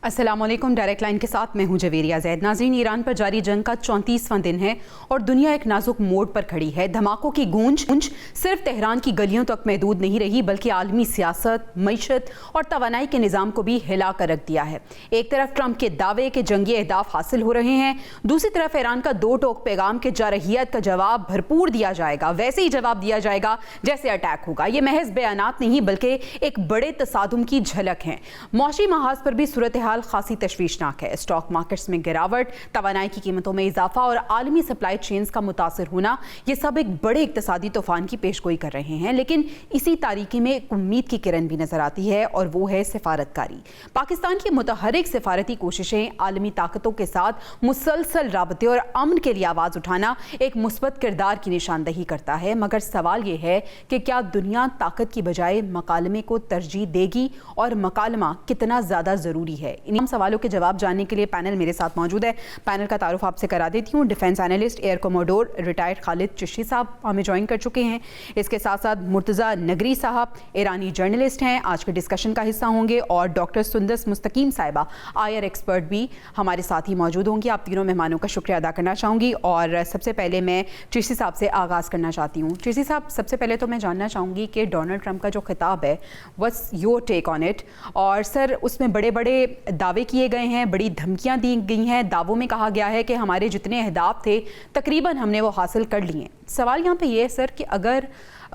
अस्सलामुअलैकुम। Direct line के साथ मैं हूं जवेरिया ज़ैद। नाज़रीन, ईरान पर जारी जंग का 34वां दिन है और दुनिया एक नाजुक मोड़ पर खड़ी है। धमाकों की गूंज सिर्फ तेहरान की गलियों तक महदूद नहीं रही, बल्कि आलमी सियासत, मईशत और तवानाई के निज़ाम को भी हिला कर रख दिया है। एक तरफ ट्रंप के दावे के जंगी अहदाफ हासिल हो रहे हैं, दूसरी तरफ ईरान का दो टोक पैगाम के जारहियत का जवाब भरपूर दिया जाएगा, वैसे ही जवाब दिया जाएगा जैसे अटैक होगा। ये महज बयानात नहीं बल्कि एक बड़े तसादुम की झलक है। मौसमी महाज पर भी सूरत हाल खासी तशवीशनाक है। स्टॉक मार्केट्स में गिरावट, तवानाई की कीमतों में इजाफा और आलमी सप्लाई चेन्स का मुतासर होना, ये सब एक बड़े इक्तसादी तूफान की पेशगोई कर रहे हैं। लेकिन इसी तारीकी में एक उम्मीद की किरण भी नजर आती है और वो है सिफारतकारी। पाकिस्तान की मुतहरिक सिफारती कोशिशें आलमी ताकतों के साथ मुसलसल राबते और अमन के लिए आवाज उठाना एक मुस्बत किरदार की निशानदही करता है। मगर सवाल ये है कि क्या दुनिया ताकत की बजाय मकालमे को तरजीह देगी और मकालमा कितना ज्यादा जरूरी है? इन सवालों के जवाब जानने के लिए पैनल मेरे साथ मौजूद है। पैनल का तारुफ आपसे करा देती हूँ। Defence analyst air commodore retired Khalid Chishti साहब हमें ज्वाइन कर चुके हैं। इसके साथ साथ मुर्तज़ा नगरी साहब ईरानी जर्नलिस्ट हैं, आज के डिस्कशन का हिस्सा होंगे। और डॉक्टर सुंदस मुस्तकीम साहिबा आयर एक्सपर्ट भी हमारे साथ ही मौजूद होंगी। आप तीनों मेहमानों का शुक्रिया अदा करना चाहूँगी। और सबसे पहले मैं चिश्ती साहब से आगाज़ करना चाहती हूँ। चिश्ती साहब, सबसे पहले तो मैं जानना चाहूँगी कि डोनाल्ड ट्रंप का जो खिताब है, what's your take on it? और सर, उसमें बड़े बड़े दावे किए गए हैं, बड़ी धमकियां दी गई हैं। दावों में कहा गया है कि हमारे जितने अहदाफ थे तकरीबन हमने वो हासिल कर लिए। सवाल यहाँ पे ये है सर कि अगर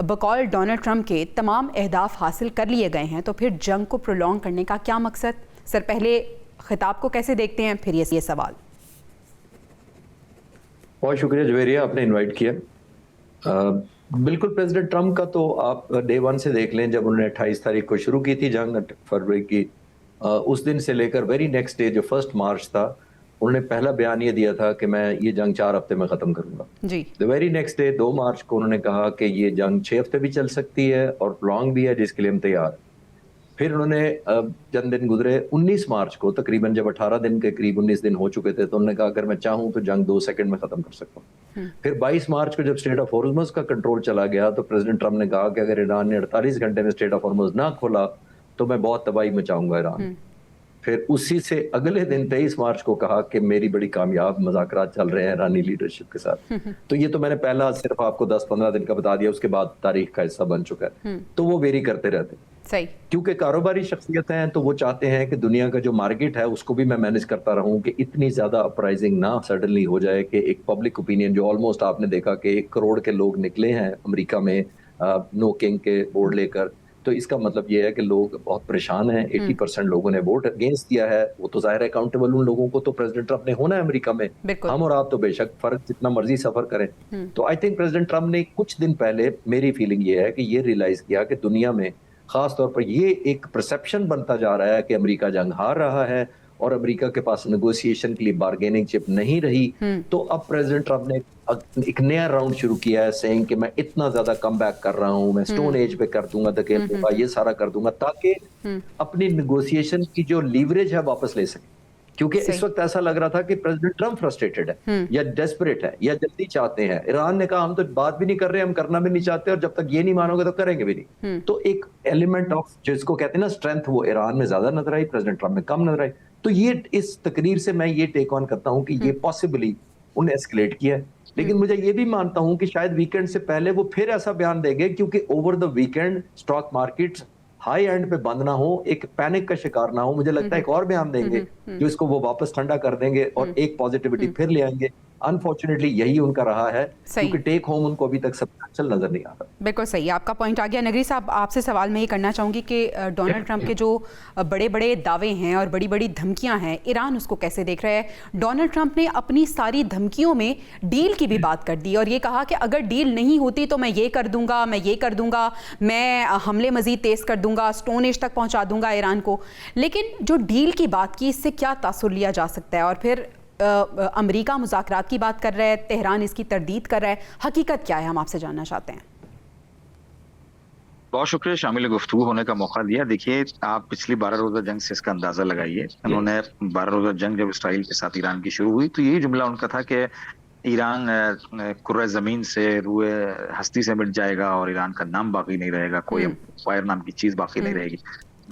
बकौल डोनाल्ड ट्रंप के तमाम अहदाफ हासिल कर लिए गए हैं तो फिर जंग को प्रोलॉन्ग करने का क्या मकसद? सर, पहले खिताब को कैसे देखते हैं, फिर ये सवाल। बहुत शुक्रिया जवेरिया, आपने इनवाइट किया। बिल्कुल, प्रेसिडेंट ट्रंप का तो आप डे वन से देख लें, जब उन्होंने 28 तारीख को शुरू की थी जंग फरवरी की, उस दिन से लेकर वेरी नेक्स्ट डे जो 1 मार्च था, उन्होंने पहला बयान ये दिया था कि मैं ये जंग 4 हफ्ते में खत्म करूंगा जी। द वेरी नेक्स्ट डे 2 मार्च को उन्होंने कहा कि ये जंग 6 हफ्ते भी चल सकती है और लॉन्ग भी है, जिसके लिए हम तैयार। फिर उन्होंने चंद दिन गुजरे, 19 मार्च को तकरीबन जब 18 दिन के करीब 19 दिन हो चुके थे, तो उन्होंने कहा अगर मैं चाहूं तो जंग 2 सेकंड में खत्म कर सकता हूं। फिर 22 मार्च को जब स्टेट ऑफ हॉर्मुज़ का कंट्रोल चला गया, तो प्रेसिडेंट ट्रंप ने कहा कि अगर ईरान ने 48 घंटे में स्टेट ऑफ हॉर्मुज़ ना खोला तो मैं बहुत तबाही मचाऊंगा ईरान। फिर उसी से अगले दिन 23 मार्च को कहा कि मेरी बड़ी कामयाब मुज़ाकरात चल रहे हैं ईरानी लीडरशिप के साथ। तो ये तो मैंने पहला सिर्फ आपको 10-15 दिन का बता दिया, उसके बाद तारीख का हिस्सा बन चुका है। तो वो वेरी करते रहते हैं सही, क्योंकि कारोबारी शख्सियत हैं, तो वो चाहते हैं कि दुनिया का जो मार्केट है उसको भी मैं मैनेज करता रहूं, कि इतनी ज्यादा अपराइजिंग ना सडनली हो जाए कि एक पब्लिक ओपिनियन जो ऑलमोस्ट आपने देखा कि 1 करोड़ के लोग निकले हैं अमेरिका में नो किंग के बोर्ड लेकर। तो इसका मतलब ये है कि लोग बहुत परेशान हैं। 80% लोगों ने वोट अगेंस्ट दिया है। वो तो जाहिर है अकाउंटेबल उन लोगों को तो प्रेसिडेंट ट्रंप ने होना है अमेरिका में। हम और आप तो बेशक फर्क जितना मर्जी सफर करें। तो आई थिंक प्रेसिडेंट ट्रंप ने कुछ दिन पहले, मेरी फीलिंग ये है कि ये रियलाइज किया कि दुनिया में खास तौर पर ये एक परसेप्शन बनता जा रहा है कि अमेरिका जंग हार रहा है और अमेरिका के पास नेगोशिएशन के लिए बार्गेनिंग चिप नहीं रही। तो अब प्रेसिडेंट ट्रंप ने एक नया राउंड शुरू किया है, सेइंग कि मैं इतना ज्यादा कम बैक कर रहा हूं, मैं स्टोन एज पे कर दूंगा, धकेल दूंगा, ये सारा कर दूंगा, ताकि अपनी नेगोशिएशन की जो लीवरेज है वापस ले सके। क्योंकि इस वक्त ऐसा लग रहा था कि प्रेसिडेंट ट्रंप फ्रस्ट्रेटेड है या डेस्परेट है या जल्दी चाहते हैं। ईरान ने कहा हम तो बात भी नहीं कर रहे, हम करना भी नहीं चाहते, और जब तक ये नहीं मानोगे तो करेंगे भी नहीं। तो एक एलिमेंट ऑफ जिसको कहते हैं ना स्ट्रेंथ, वो ईरान में ज्यादा नजर आई, प्रेसिडेंट ट्रंप में कम नजर आई। तो ये इस तकरीर से मैं ये टेक ऑन करता हूं कि ये पॉसिबली उन्हें एस्केलेट किया है। लेकिन मुझे ये भी मानता हूं कि शायद वीकेंड से पहले वो फिर ऐसा बयान देंगे, क्योंकि over the weekend stock markets high and पे बंद ना हो, एक पैनिक का शिकार ना हो। मुझे लगता है एक और बयान देंगे जो इसको वो वापस ठंडा कर देंगे और एक पॉजिटिविटी फिर ले आएंगे। अनफॉर्चुनेटली यही उनका रहा है, क्योंकि टेक होम उनको अभी तक सब्सटेंशियल नजर नहीं आता। बिल्कुल सही, आपका पॉइंट आ गया। नगरी साहब, आपसे सवाल मैं ये करना चाहूंगी कि डोनाल्ड ट्रंप के जो बड़े बड़े दावे हैं और बड़ी बड़ी धमकियां हैं, ईरान उसको कैसे देख रहा है? डोनाल्ड ट्रंप ने अपनी सारी धमकियों में डील की भी बात कर दी और ये कहा कि अगर डील नहीं होती तो मैं ये कर दूंगा, मैं ये कर दूंगा, मैं हमले मजीद तेज कर दूंगा, स्टोन एज तक पहुंचा दूंगा ईरान को। लेकिन जो डील की बात की, इससे क्या तासुर लिया जा सकता है? और फिर अमेरिका मुज़ाकरात की बात कर रहा है, तेहरान इसकी तरदीद कर रहा है, हकीकत क्या है, हम आपसे जानना चाहते हैं। बहुत शुक्रिया शामिल गुफ्तगू होने का मौका दिया। देखिए, आप पिछली 12 रोजा जंग से इसका अंदाजा लगाइए। उन्होंने 12 रोजा जंग जब इसराइल के साथ ईरान की शुरू हुई तो यही जुमला उनका था कि ईरान कुर्रे जमीन से रूए हस्ती से मिट जाएगा और ईरान का नाम बाकी नहीं रहेगा, कोई फायर नाम की चीज बाकी नहीं रहेगी।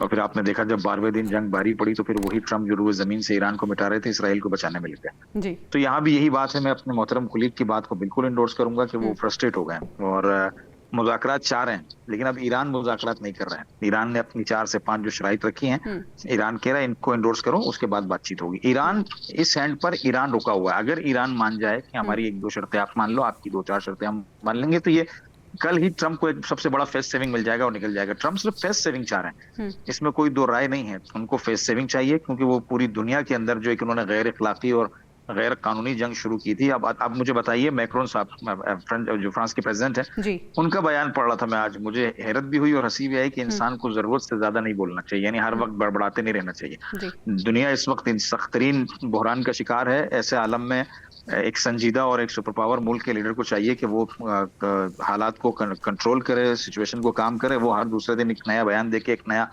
और फिर आपने देखा जब 12वें दिन जंग भारी पड़ी तो फिर वही ट्रम्प जो रूए जमीन से ईरान को मिटा रहे थे, इसराइल को बचाने में लग गए। जी। तो यहाँ भी यही बात है, मैं अपने मोहतरम कुलीग की बात को बिल्कुल इंडोर्स करूंगा कि वो फ्रस्ट्रेट हो गए और मुज़ाकरात चाह रहे हैं, लेकिन अब ईरान मुज़ाकरात नहीं कर रहा है। ईरान ने अपनी 4 से 5 जो शराइत रखी हैं, ईरान कह रहा है इनको इंडोर्स करो, उसके बाद बातचीत होगी। ईरान इस हैंड पर ईरान रुका हुआ है। अगर ईरान मान जाए कि हमारी 1-2 शर्तें आप मान लो, आपकी 2-4 शर्तें हम मान लेंगे, तो ये कल ही ट्रम्प को एक सबसे बड़ा फेस सेविंग मिल जाएगा और निकल जाएगा। ट्रम्प सिर्फ फेस सेविंग चाह रहे हैं, इसमें कोई दो राय नहीं है। उनको फेस सेविंग चाहिए क्योंकि वो पूरी दुनिया के अंदर जो एक उन्होंने गैर इखलाकी और गैर कानूनी जंग शुरू की थी। अब मुझे बताइए, मैक्रोन साहब जो फ्रांस के प्रेसिडेंट हैं, उनका बयान पढ़ रहा था मैं आज, मुझे हैरत भी हुई और हंसी भी आई कि इंसान को जरूरत से ज्यादा नहीं बोलना चाहिए, यानी हर वक्त बड़बड़ाते नहीं रहना चाहिए। दुनिया इस वक्त सख्त तरीन बहरान का शिकार है। ऐसे आलम में एक संजीदा और एक सुपर पावर मुल्क के लीडर को चाहिए कि वो हालात को कंट्रोल करे, सिचुएशन को काम करे। वो हर दूसरे दिन एक नया बयान देके एक नया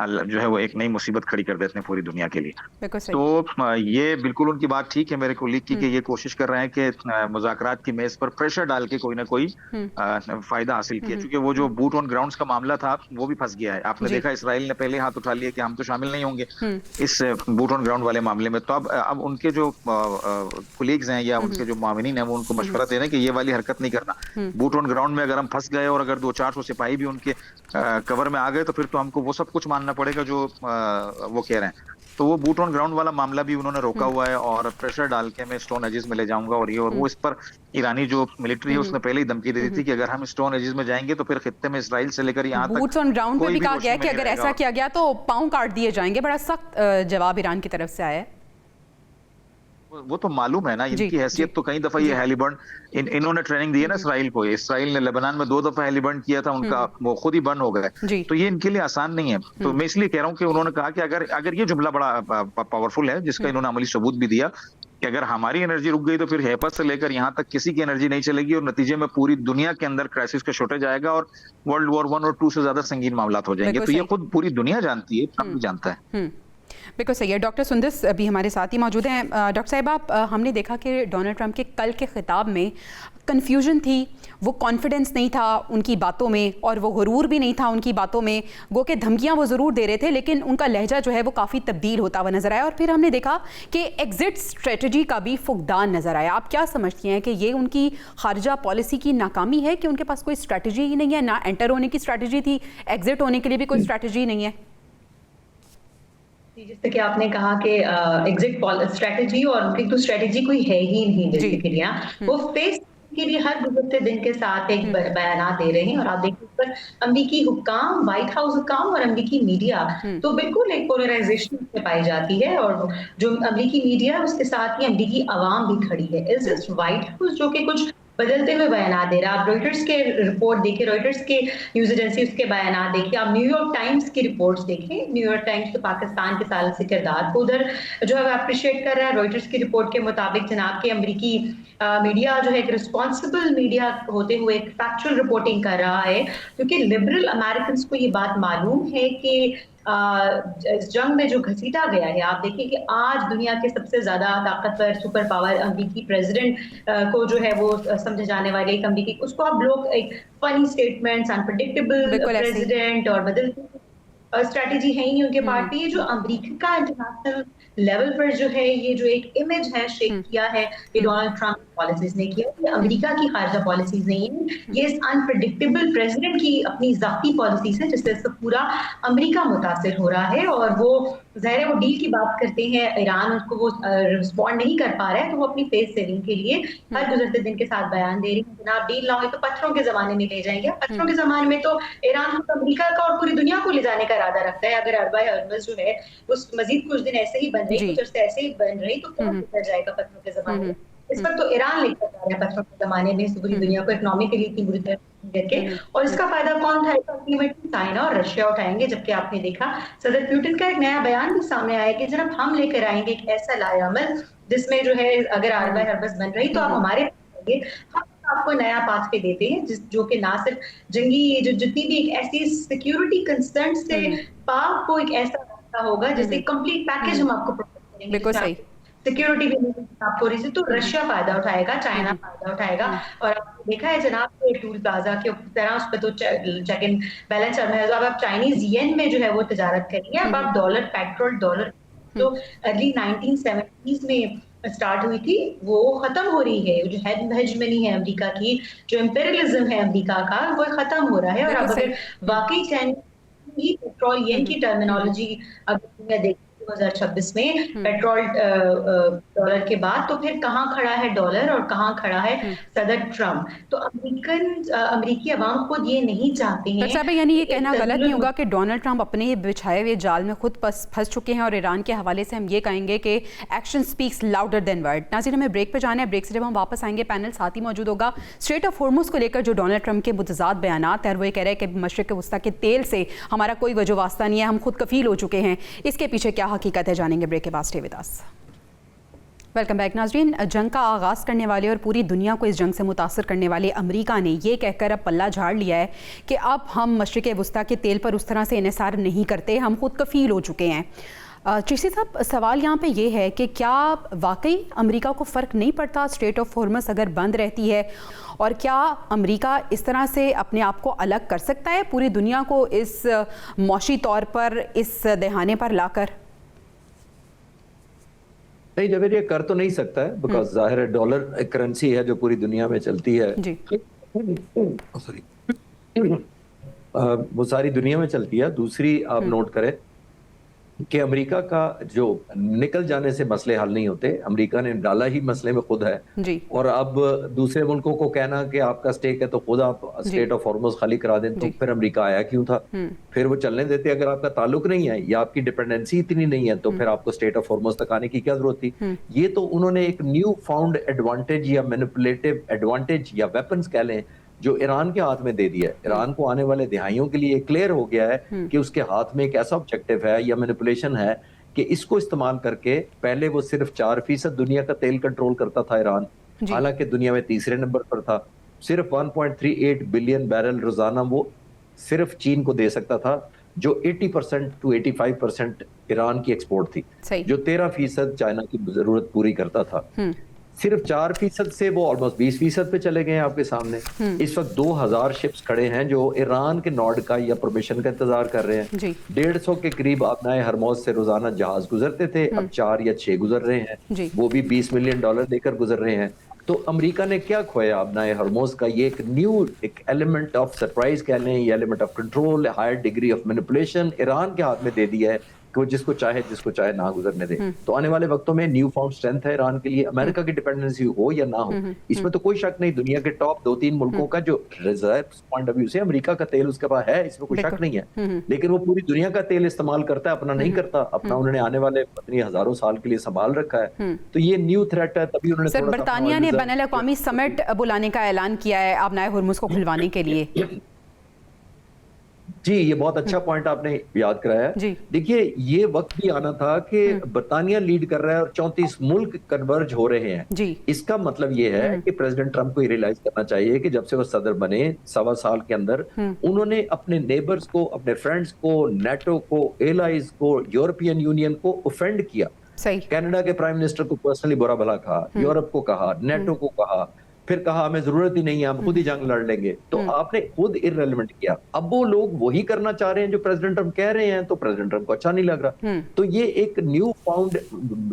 जो है वो एक नई मुसीबत खड़ी कर देते हैं पूरी दुनिया के लिए। तो ये बिल्कुल उनकी बात ठीक है मेरे कोलीग की कि ये कोशिश कर रहे हैं कि मुज़ाकरात की मेज पर प्रेशर डाल के कोई ना कोई फायदा हासिल किया, क्योंकि वो जो बूट ऑन ग्राउंड्स का मामला था वो भी फंस गया है। आपने देखा इसराइल ने पहले हाथ उठा लिया कि हम तो शामिल नहीं होंगे इस बूट ऑन ग्राउंड वाले मामले में। तो अब उनके जो कोलीग्स हैं या उनके जो माविनीन हैं वो उनको मशवरा दे रहे हैं कि ये वाली हरकत नहीं करना। बूट ऑन ग्राउंड में अगर हम फंस गए और अगर 200-400 सिपाही भी उनके कवर में आ गए तो फिर तो हमको वो सब कुछ मानना पड़ेगा जो वो कह रहे हैं। तो वो बूट ऑन ग्राउंड वाला मामला भी उन्होंने रोका हुआ है और प्रेशर डाल के मैं स्टोन एजेस में ले जाऊंगा और ये और वो। इस पर ईरानी जो मिलिट्री है उसने पहले ही धमकी दे दी थी कि अगर हम स्टोन एजेस में जाएंगे तो फिर खित्ते में इसराइल से लेकर यहाँ तक बूट्स ऑन ग्राउंड पे भी कहा गया कि अगर ऐसा किया गया तो पांव काट दिए जाएंगे। बड़ा सख्त जवाब ईरान की तरफ से आया है। वो तो मालूम है ना, इनकी हैसियत तो कई दफा ये हेलीबर्न इन्होंने ट्रेनिंग दी है ना इसराइल को। इसराइल ने लेबनान में 2 दफा हेलीबर्न किया था, उनका वो खुद ही बंद हो गए। तो ये इनके लिए आसान नहीं है। तो मैं इसलिए कह रहा हूँ कि उन्होंने कहा कि अगर ये जुमला बड़ा पावरफुल है जिसका इन्होंने अमली सबूत भी दिया कि अगर हमारी एनर्जी रुक गई तो फिर हैपत से लेकर यहाँ तक किसी की एनर्जी नहीं चलेगी और नतीजे में पूरी दुनिया के अंदर क्राइसिस का शॉर्टेज आएगा और वर्ल्ड वॉर 1 और 2 से ज्यादा संगीन मामला हो जाएंगे। तो ये खुद पूरी दुनिया जानती है, ट्रम्प भी जानता है। बिल्कुल सही है। डॉक्टर सुंदस अभी हमारे साथ ही मौजूद हैं। डॉक्टर साहब, आप हमने देखा कि डोनाल्ड ट्रंप के कल के खिताब में कन्फ्यूजन थी, वो कॉन्फिडेंस नहीं था उनकी बातों में और वो गुरूर भी नहीं था उनकी बातों में। गो के धमकियां वो ज़रूर दे रहे थे लेकिन उनका लहजा जो है वो काफ़ी तब्दील होता हुआ नजर आया। और फिर हमने देखा कि एग्जिट स्ट्रेटजी का भी फुकदान नजर आया। आप क्या समझती हैं कि ये उनकी खारजा पॉलिसी की नाकामी है कि उनके पास कोई स्ट्रैटेजी ही नहीं है? ना एंटर होने की स्ट्रैटेजी थी, एग्जिट होने के लिए भी कोई स्ट्रैटेजी नहीं है। जैसे कि आपने कहा कि एग्जिट स्ट्रेटजी और उनकी तो स्ट्रेटजी कोई है ही नहीं बेसिकली। वो फेस के लिए हर गुजरते दिन के साथ एक बयान दे रहे हैं और आप देखिए पर अमेरिकी हुक्काम, व्हाइट हाउस हुक्काम और अमेरिकी मीडिया तो बिल्कुल एक पोलराइजेशन में पाई जाती है। और जो अमेरिकी मीडिया है उसके साथ ही अमेरिकी आवाम भी खड़ी है। इज जस्ट व्हाइट हाउस जो कि कुछ बदलते हुए बयान दे रहा है। आप रॉयटर्स के रिपोर्ट देखिए, रॉयटर्स के न्यूज एजेंसी उसके बयान देखिए, आप न्यूयॉर्क टाइम्स की रिपोर्ट्स देखिए। न्यूयॉर्क टाइम्स तो पाकिस्तान के सालसी किरदार को उधर जो है अप्रिशिएट कर रहा है। रॉयटर्स की रिपोर्ट के मुताबिक जनाब के अमेरिकी मीडिया जो है एक रिस्पॉन्सिबल मीडिया होते हुए एक फैक्चुअल रिपोर्टिंग कर रहा है, क्योंकि लिबरल अमेरिकन को ये बात मालूम है कि इस जंग में जो घसीटा गया है। आप देखिए कि आज दुनिया के सबसे ज्यादा ताकतवर सुपर पावर अमेरिकी प्रेसिडेंट को जो है वो समझे जाने वाले एक अमेरिकी, उसको आप लोग एक फनी स्टेटमेंट्स, अनप्रेडिक्टेबल प्रेसिडेंट और बदलती स्ट्रैटेजी है ही नहीं उनके पार्टी। जो अमेरिका का इंटरनेशनल लेवल पर जो है ये जो एक इमेज है शेक किया है, ये डोनाल्ड ट्रंप पॉलिसीज ने किया। ये अमेरिका की खारजा पॉलिसीज नहीं है, ये इस अनप्रेडिक्टेबल प्रेसिडेंट की अपनी जाती पॉलिसीज है जिससे इससे पूरा अमेरिका मुतासिर हो रहा है। और वो ज़ाहिर है वो डील की बात करते हैं, ईरान उसको वो रिस्पॉन्ड नहीं कर पा रहा है तो वो अपनी फेस सेविंग के लिए हर गुजरते दिन के साथ बयान दे रही है। जनाब डील ना हो तो पत्थरों के जमाने में ले जाएंगे। पत्थरों के जमाने में तो ईरान को अमेरिका का और पूरी दुनिया को ले जाने का इरादा रखता है। अगर अरबा हर्मज जो है उस मजीद कुछ दिन ऐसे ही बन रही, कुछ अर्से ऐसे ही बन रही तो कौन लेकर जाएगा पत्थरों के जमाने में? इस वक्त तो ईरान लेकर जा रहा है पत्थरों के जमाने में पूरी दुनिया को इकोनॉमिकली इतनी बुरी तरह करके। और इसका फायदा कौन उठाएगा? अल्टीमेटली चाइना और रशिया उठाएंगे। जबकि आपने देखा सदर पुतिन का एक नया बयान भी सामने आया कि जनाब हम लेकर आएंगे एक ऐसा लाएअमल जिसमें जो है अगर अरबा हर्मज बन रही तो आप हमारे हम आपको नया पाथवे देते हैं जो कि ना सिर्फ जंगी जो जितनी भी एक ऐसी सिक्योरिटी कंसर्न से पाक को एक ऐसा रास्ता होगा जिससे कंप्लीट पैकेज हम आपको प्रोवाइड करेंगे। सिक्योरिटी भी नहीं प्राप्त हो रही थी, तो रशिया फायदा उठाएगा, चाइना फायदा उठाएगा। और आपने देखा है जनाब टूल प्लाजा के तरह उस पर तो चेक इन बैलेंस चल रहा है। तो अब आप चाइनीज येन में जो है वो तजारत करिए, अब आप डॉलर, पेट्रोल डॉलर जो अर्ली 1970s में स्टार्ट हुई थी वो खत्म हो रही है। जो हेजमनी है अमेरिका की, जो इंपेरियलिज्म है अमेरिका का, वो खत्म हो रहा है। और अब अगर वाकई चाइनीज पेट्रोल येन की टर्मिनोलॉजी अगर मैं देखती 2026 में पेट्रोल डॉलर के बाद, तो फिर कहाँ खड़ा है डॉलर और कहाँ खड़ा है सदर ट्रम्प। तो अमेरिकी अवाम खुद ये नहीं चाहते हैं। साहब यानी ये कहना गलत नहीं होगा कि डोनाल्ड ट्रंप अपने ही बिछाए हुए जाल में खुद फंस चुके हैं, और ईरान के हवाले से हम ये कहेंगे कि action speaks louder than word. नाज़रीन, हमें ब्रेक पे जाना है, ब्रेक से जब हम वापस आएंगे पैनल साथ ही मौजूद होगा। स्ट्रेट ऑफ हॉर्मुज़ को लेकर जो डोनाल्ड ट्रंप के मुतज़ाद बयानात है, वो ये कह रहे हैं कि मशरिक़ वस्ता के तेल से हमारा कोई वजह वास्ता नहीं है, हम खुद कफील हो चुके हैं। इसके पीछे क्या हकीकत है, जानेंगे ब्रेक के बाद। Stay with us. Welcome back नाज़रीन। जंग का आगाज़ करने वाले और पूरी दुनिया को इस जंग से मुतासर करने वाले अमेरिका ने यह कहकर अब पल्ला झाड़ लिया है कि अब हम मशरिक़ वस्ता के तेल पर उस तरह से इन्हिसार नहीं करते, हम खुद कफील हो चुके हैं। चिश्ती साहब, सवाल यहाँ पे ये है कि क्या वाकई अमेरिका को फ़र्क नहीं पड़ता स्ट्रेट ऑफ हॉर्मुज़ अगर बंद रहती है, और क्या अमेरिका इस तरह से अपने आप को अलग कर सकता है पूरी दुनिया को इस मौशी तौर पर इस दहाने पर लाकर? नहीं जवेर, ये कर तो नहीं सकता है, बिकॉज जाहिर है डॉलर एक करेंसी है जो पूरी दुनिया में चलती है जी। सॉरी वो सारी दुनिया में चलती है। दूसरी आप नोट करें कि अमेरिका का जो निकल जाने से मसले हल नहीं होते, अमेरिका ने डाला ही मसले में खुद है जी। और अब दूसरे मुल्कों को कहना कि आपका स्टेक है तो खुद आप स्टेट ऑफ हॉर्मुज़ खाली करा दें, तो फिर अमेरिका आया क्यों था? फिर वो चलने देते। अगर आपका ताल्लुक नहीं है या आपकी डिपेंडेंसी इतनी नहीं है, तो फिर आपको स्टेट ऑफ हॉर्मुज़ तक आने की क्या जरूरत थी? ये तो उन्होंने एक न्यू फाउंड एडवांटेज या मैनिपुलेटिव एडवांटेज या वेपन्स कह लें जो ईरान के हाथ में दे दिया है। ईरान को आने वाले दिहाइयों के लिए क्लियर हो गया है कि उसके हाथ में एक ऐसा ऑब्जेक्टिव है या मैनिपुलेशन है कि इसको इस्तेमाल करके, पहले वो सिर्फ 4% दुनिया का तेल कंट्रोल करता था ईरान, हालांकि दुनिया में तीसरे नंबर पर था। सिर्फ 1.38 बिलियन बैरल रोजाना वो सिर्फ चीन को दे सकता था, जो 80% to 85% ईरान की एक्सपोर्ट थी, जो 13% चाइना की जरूरत पूरी करता था। सिर्फ 4% से वो ऑलमोस्ट 20% पे चले गए हैं आपके सामने। इस वक्त 2000 शिप्स खड़े हैं जो ईरान के नॉर्ड का या परमिशन का इंतजार कर रहे हैं। 150 के करीब अपनाए हरमौज से रोजाना जहाज गुजरते थे, अब 4 या 6 गुजर रहे हैं, वो भी $20 मिलियन देकर गुजर रहे हैं। तो अमेरिका ने क्या खोया अपनाए हरमौज का? ये एक न्यू एक एलिमेंट ऑफ सरप्राइज कह लें, ये element of control, higher degree of manipulation Iran के हाथ में दे दिया है कि वो जिसको चाहे ना गुजरने दे। तो आने वाले वक्तों में न्यू फाउंड स्ट्रेंथ है ईरान के लिए, अमेरिका की डिपेंडेंसी हो या ना हो, इसमें तो कोई शक नहीं। दुनिया के टॉप 2-3 मुल्कों का जो रिजर्व पॉइंट ऑफ व्यू से अमेरिका का तेल उसके पास है, इसमें कोई शक नहीं है। लेकिन वो पूरी दुनिया का तेल इस्तेमाल करता है, अपना नहीं करता। अपना उन्होंने आने वाले पत्नी हजारों साल के लिए संभाल रखा है। तो ये न्यू थ्रेट है। तभी उन्होंने बरतानिया ने बैनुल अक़वामी समिट बुलाने का ऐलान किया है आबनाए हॉर्मुज़ को खुलवाने के लिए। जी, ये बहुत अच्छा पॉइंट आपने याद कराया। देखिए, ये वक्त भी आना था कि बरतानिया लीड कर रहा है और 34 मुल्क कन्वर्ज हो रहे हैं। इसका मतलब ये है कि प्रेसिडेंट ट्रंप को ये रियलाइज करना चाहिए कि जब से वो सदर बने 1.25 साल के अंदर उन्होंने अपने नेबर्स को, अपने फ्रेंड्स को, नेटो को, एलाइज को, यूरोपियन यूनियन को ऑफेंड किया। कनाडा के प्राइम मिनिस्टर को पर्सनली बुरा भला कहा, यूरोप को कहा, नेटो को कहा, फिर कहा हमें जरूरत ही नहीं है, हम खुद ही जंग लड़ लेंगे। तो आपने खुद इररिलेवेंट किया। अब वो लोग वही करना चाह रहे हैं जो प्रेसिडेंट ट्रंप कह रहे हैं, तो प्रेसिडेंट ट्रंप को अच्छा नहीं लग रहा। तो ये एक न्यू फाउंड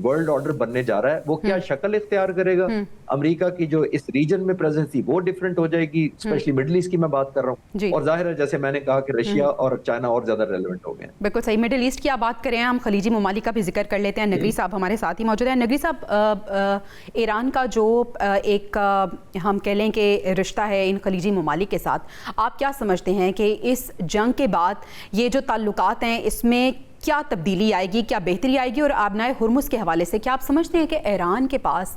वर्ल्ड ऑर्डर बनने जा रहा है। वो क्या शक्ल इख्तियार करेगा? अमेरिका की जो इस रीजन में प्रेजेंस थी वो डिफरेंट हो जाएगी, स्पेशली मिडिल ईस्ट की मैं बात कर रहा हूँ। और जाहिर है, जैसे मैंने कहा कि रशिया और चाइना और ज्यादा रेलेवेंट हो गए। बिल्कुल सही। मिडिल ईस्ट की आप बात करें, हम खलीजी ममालिक का भी जिक्र कर लेते हैं। नगरी साहब हमारे साथ ही मौजूद हैं। नगरी साहब, ईरान का जो एक हम कह लें कि रिश्ता है इन खलीजी ममालिक के साथ, आप क्या समझते हैं कि इस जंग के बाद ये जो ताल्लुकात हैं इसमें क्या तब्दीली आएगी, क्या बेहतरी आएगी? और आबनाए हॉर्मुज़ के हवाले से क्या आप समझते हैं कि ईरान के पास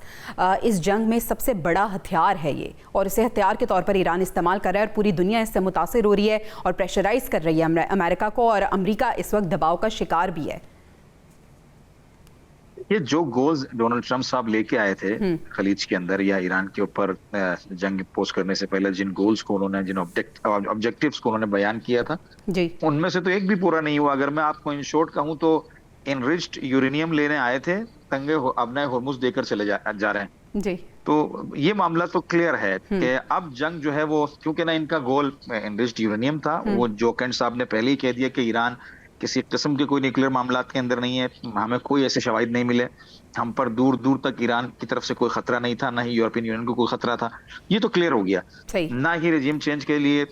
इस जंग में सबसे बड़ा हथियार है ये, और इसे हथियार के तौर पर ईरान इस्तेमाल कर रहा है और पूरी दुनिया इससे मुतासिर हो रही है और प्रेशराइज कर रही है अमेरिका को, और अमेरिका इस वक्त दबाव का शिकार भी है? ये जो गोल्स डोनाल्ड ट्रंप साहब लेके आए थे खलीज के अंदर या ईरान के ऊपर जंग पोस्ट करने से पहले, जिन गोल्स को उन्होंने, जिन ऑब्जेक्टिव्स को उन्होंने बयान किया था, उनमें से तो एक भी पूरा नहीं हुआ। अगर मैं आपको इन शॉर्ट कहूं तो इनरिच्ड यूरेनियम लेने आए थे अपना हुर्मुज देकर चले जा रहे हैं। जी। तो ये मामला तो क्लियर है कि अब जंग जो है वो, क्योंकि ना इनका गोल एनरिच्ड यूरेनियम था, वो जोकेंट साहब ने पहले ही कह दिया कि ईरान किसी किस्म के कोई न्यूक्लियर मामलात के अंदर नहीं है, हमें कोई ऐसे शवाहिद नहीं मिले, हम पर दूर दूर तक ईरान की तरफ से कोई खतरा नहीं था, ना ही यूरोपियन यूनियन को कोई खतरा था। ये तो क्लियर हो गया। ना ही रेजिम चेंज के लिए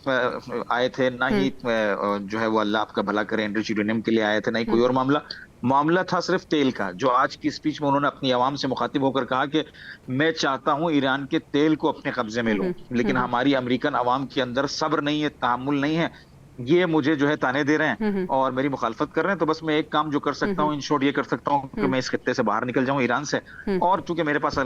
आए थे, ना ही जो है वो अल्लाह आपका भला करे एनरिच्ड यूरेनियम के लिए आए थे, ना ही कोई और मामला था सिर्फ तेल का, जो आज की स्पीच में उन्होंने अपनी आवाम से मुखातिब होकर कहा कि मैं चाहता हूं ईरान के तेल को अपने कब्जे में लूं, लेकिन हमारी अमेरिकन आवाम के अंदर सब्र नहीं है, तहम्मुल नहीं है, ये मुझे जो है ताने दे रहे हैं और मेरी मुखालफत कर रहे हैं। तो बस मैं एक काम जो कर सकता हूँ, इन शॉर्ट ये कर सकता हूँ कि मैं इस खित्ते से बाहर निकल जाऊं ईरान से, और चूंकि मेरे पास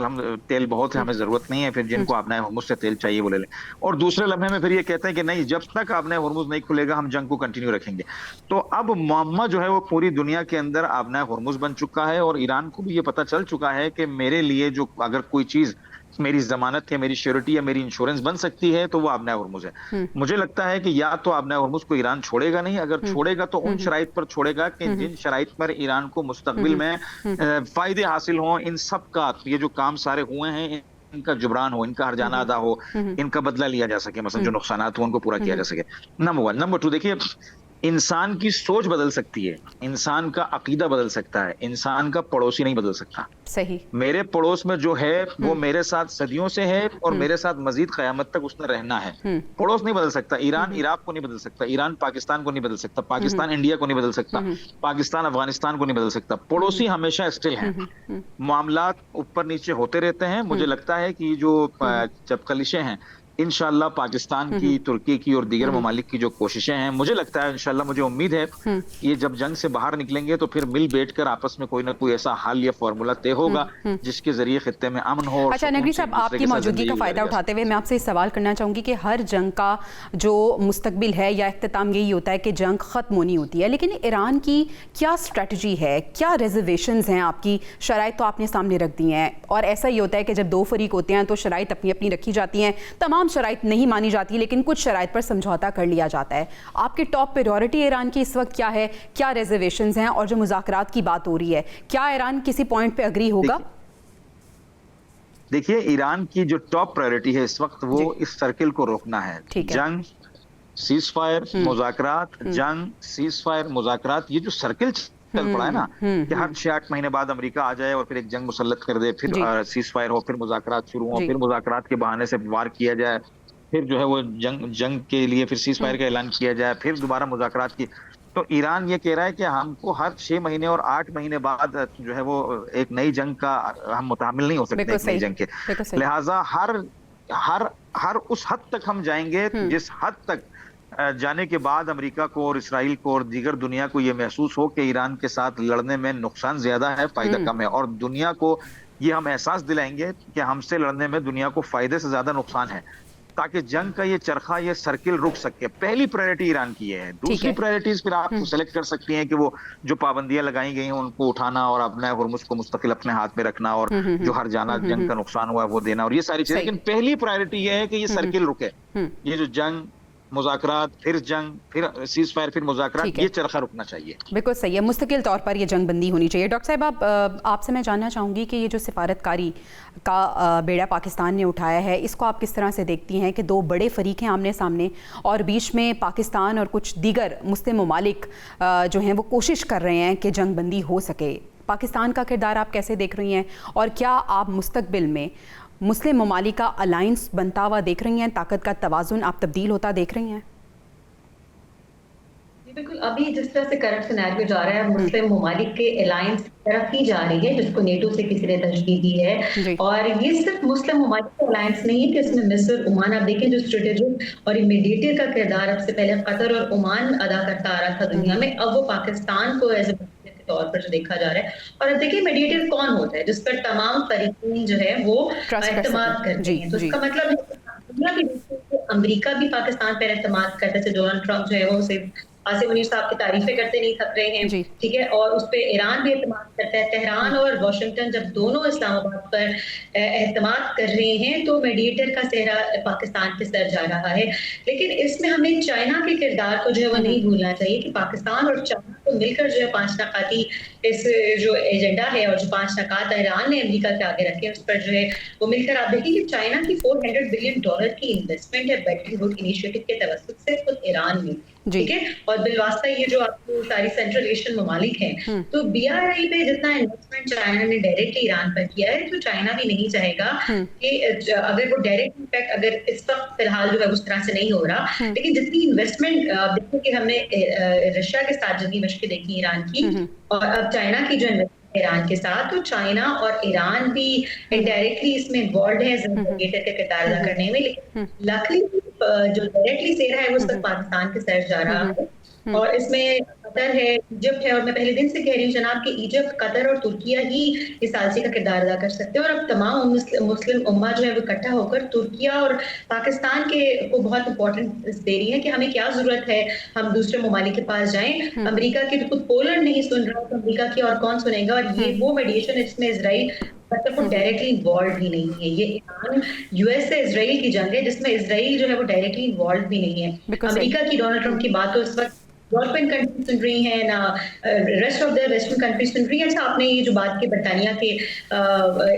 तेल बहुत है, हमें जरूरत नहीं है, फिर जिनको आपने हुर्मुज से तेल चाहिए वो ले लें। और दूसरे लम्हे में फिर ये कहते हैं कि नहीं, जब तक आपने हुर्मुज नहीं खुलेगा हम जंग को कंटिन्यू रखेंगे। तो अब मुअम्मा जो है वो पूरी दुनिया के अंदर आपने हुर्मुज बन चुका है, और ईरान को भी ये पता चल चुका है कि मेरे लिए जो अगर कोई चीज मेरी जमानत है, मेरी श्योरिटी या मेरी इंश्योरेंस बन सकती है तो वो आबना हुर्मुज है। मुझे लगता है कि या तो आबना हुर्मुज को ईरान छोड़ेगा नहीं, अगर छोड़ेगा तो उन शराइत पर छोड़ेगा कि जिन शराइत पर ईरान को मुस्तकबिल में फायदे हासिल हों, इन सब का ये जो काम सारे हुए हैं इनका जुबरान हो, इनका हर्जाना अदा हो, इनका बदला लिया जा सके, मतलब जो नुकसानात हो उनको पूरा किया जा सके। नंबर 1। नंबर 2, देखिए इंसान की सोच बदल सकती है, इंसान का अकीदा बदल सकता है, इंसान का पड़ोसी नहीं बदल सकता। सही। मेरे पड़ोस में जो है वो मेरे साथ सदियों से है और मेरे साथ मजीद कयामत तक उसने रहना है। पड़ोस नहीं बदल सकता। ईरान इराक को नहीं बदल सकता, ईरान पाकिस्तान को नहीं बदल सकता, पाकिस्तान इंडिया को नहीं बदल सकता, पाकिस्तान अफगानिस्तान को नहीं बदल सकता। पड़ोसी हमेशा स्टिल है। मामलात ऊपर नीचे होते रहते हैं। मुझे लगता है कि जो चपकलिशें हैं, इंशाल्लाह पाकिस्तान की, तुर्की की और दीगर ममालिक की जो कोशिशें हैं, मुझे लगता है इंशाल्लाह, मुझे उम्मीद है ये जब जंग से बाहर निकलेंगे तो फिर मिल बैठकर आपस में कोई ना कोई ऐसा हल या फॉर्मूला तय होगा जिसके जरिए खित्ते में अमन हो। अच्छा नगरी साहब, आपकी मौजूदगी का फायदा उठाते हुए मैं आपसे सवाल करना चाहूंगी कि हर जंग का जो मुस्तकबिल है या इख्तिताम यही होता है कि जंग खत्म होनी होती है, लेकिन ईरान की क्या स्ट्रेटजी है, क्या रिजर्वेशंस हैं आपकी? शराइत तो आपने सामने रख दी हैं, और ऐसा ही होता है कि जब दो फरीक होते हैं तो शराइत अपनी अपनी रखी जाती हैं, तमाम शराइत नहीं मानी जाती, लेकिन कुछ शराइत पर समझौता कर लिया जाता है। आपकी टॉप प्रायोरिटी ईरान की इस वक्त क्या है, क्या रिजर्वेशंस हैं, और जो मुज़ाकरात की बात हो रही है, क्या ईरान किसी पॉइंट पे अग्री होगा? देखिए ईरान की जो टॉप प्रायोरिटी है इस वक्त, वो इस सर्किल को रोकना है। जंग, सीज फायर, मुज़ाकरात, जंग, सीज फायर, मुज़ाकरात, ये जो सर्किल चल पड़ा है ना कि हर 6-8 महीने बाद अमेरिका आ जाए और फिर एक जंग मुसल्लत कर दे, फिर सीज फायर हो, फिर मुज़ाकरात शुरू हो, फिर मुज़ाकरात के बहाने से वार किया जाए, फिर जो है वो जंग के लिए फिर सीज फायर का ऐलान किया जाए, फिर दोबारा मुज़ाकरात की। तो ईरान ये कह रहा है कि हमको हर 6 महीने और 8 महीने बाद जो है वो एक नई जंग का हम मुतामिल नहीं हो सकते एक नई जंग के। लिहाजा हर उस हद तक हम जाएंगे जिस हद तक जाने के बाद अमेरिका को और इसराइल को और दीगर दुनिया को ये महसूस हो कि ईरान के साथ लड़ने में नुकसान ज्यादा है, फायदा कम है, और दुनिया को ये हम एहसास दिलाएंगे कि हमसे लड़ने में दुनिया को फायदे से ज्यादा नुकसान है, ताकि जंग का ये चरखा, ये सर्किल रुक सके। पहली प्रायोरिटी ईरान की है। दूसरी प्रायोरिटीज फिर आप सेलेक्ट कर सकती हैं कि वो जो पाबंदियां लगाई गई हैं उनको उठाना और अपने हुर्मुज को मुस्तकिल अपने हाथ में रखना, और जो हर जाना जंग का नुकसान हुआ है वो देना, और ये सारी चीजें। लेकिन पहली प्रायोरिटी ये है कि ये सर्किल रुके, ये जो जंग, मुज़ाकरात, फिर जंग, फिर सीज फायर, फिर मुज़ाकरात, ये चरखा रुकना चाहिए। बिल्कुल सही है, मुस्तकिल तौर पर ये जंग बंदी होनी चाहिए। डॉक्टर साहब, आपसे मैं जानना चाहूँगी कि ये जो सिफारतकारी का बेड़ा पाकिस्तान ने उठाया है, इसको आप किस तरह से देखती हैं कि दो बड़े फरीक हैं आमने सामने, और बीच में पाकिस्तान और कुछ दीगर मुस्लिम ममालिक जो हैं वो कोशिश कर रहे हैं कि जंग बंदी हो सके। पाकिस्तान का किरदार आप कैसे देख रही हैं, और क्या आप मुस्तकबिल में मुस्लिम ममालिक का अलायंस बनता हुआ देख रही हैं, ताकत का तवाज़ुन आप तब्दील होता देख रही हैं? बिल्कुल, अभी जिस तरह से करंट सिनेरियो जा रहा है, मुस्लिम ममालिक के अलायंस की तरफ ही जा रही है, जिसको नेटो से किसी ने तशकील दी है। और ये सिर्फ मुस्लिम ममालिक का अलायंस नहीं है कि इसमें मिस्र, ओमान, आप देखें जो स्ट्रेटेजिक और मीडिएटर का किरदार अब से पहले कतर और ओमान अदा करता आ रहा था दुनिया में, अब वो पाकिस्तान को एज ए तौर पर जो देखा जा रहा है। और अब देखिए मीडिएटर कौन होता है, जिस पर तमाम फरीकीन जो है वो एतमाद करते हैं। तो इसका मतलब है कि अमेरिका भी पाकिस्तान पर एतमाद करता है। डोनाल्ड ट्रंप जो है वो सिर्फ आसिम मुनीर साहब की तारीफें करते नहीं थक रहे हैं, ठीक है, और उस पर ईरान भी एतमाद करता है। तेहरान और वाशिंगटन जब दोनों इस्लामाबाद पर एतमाद कर रहे हैं तो मीडिएटर का सेहरा पाकिस्तान के सर जा रहा है। लेकिन इसमें हमें चाइना के किरदार को जो है वो नहीं भूलना चाहिए कि पाकिस्तान और चाइना तो मिलकर जो है 5 नकाती इस जो एजेंडा है और जो 5 नकात ईरान ने अमेरिका के आगे रखे उस पर जो है वो मिलकर आप देखिए कि चाइना की $400 बिलियन की इन्वेस्टमेंट है बेल्ट एंड रोड इनिशिएटिव के तवज्जुद से खुद ईरान में, ठीक है। और बिलवास्ता ये जो आपको सारी सेंट्रल एशियन ममालिक हैं, तो BRI पे जितना इन्वेस्टमेंट चाइना ने डायरेक्टली ईरान पर किया है, तो चाइना भी नहीं चाहेगा कि अगर वो डायरेक्ट इम्पैक्ट अगर इस वक्त फिलहाल जो है उस तरह से नहीं हो रहा, लेकिन जितनी इन्वेस्टमेंट देखो कि हमने रशिया के साथ जितनी मशक़ें देखी ईरान की और अब चाइना की जो ईरान के साथ, तो चाइना और ईरान भी इनडायरेक्टली इसमें इन्वॉल्व है मीडिएटर का किरदार अदा करने में, लेकिन लकीली जो डायरेक्टली से रहा है वो सब पाकिस्तान के सर जा रहा है। और इसमें कतर है, इजिप्ट है, और मैं पहले दिन से कह रही हूँ जनाब कि इजिप्ट, कतर और तुर्किया ही इस सालसी का किरदार अदा कर सकते हैं। और अब तमाम मुस्लिम उम्मा जो है वो इकट्ठा होकर तुर्किया और पाकिस्तान के को बहुत इंपॉर्टेंस दे रही है कि हमें क्या जरूरत है हम दूसरे ममालिक के पास जाएं। अमेरिका की तो खुद पोलैंड नहीं सुन रहा, तो अमेरिका की और कौन सुनेगा। और ये वो मेडिएशन है जिसमें इसराइल मतलब वो डायरेक्टली इन्वॉल्व भी नहीं है। ये ईरान यूएस से इसराइल की जंग है जिसमें इसराइल जो है वो डायरेक्टली इन्वॉल्व भी नहीं है। अमेरिका की डोनाल्ड ट्रंप की बात तो इस वक्त यूरोपियन कंट्रीज सुन रही हैं ना, rest of the western countries सुन रही हैं। अच्छा, आपने ये जो बात की बरतानिया के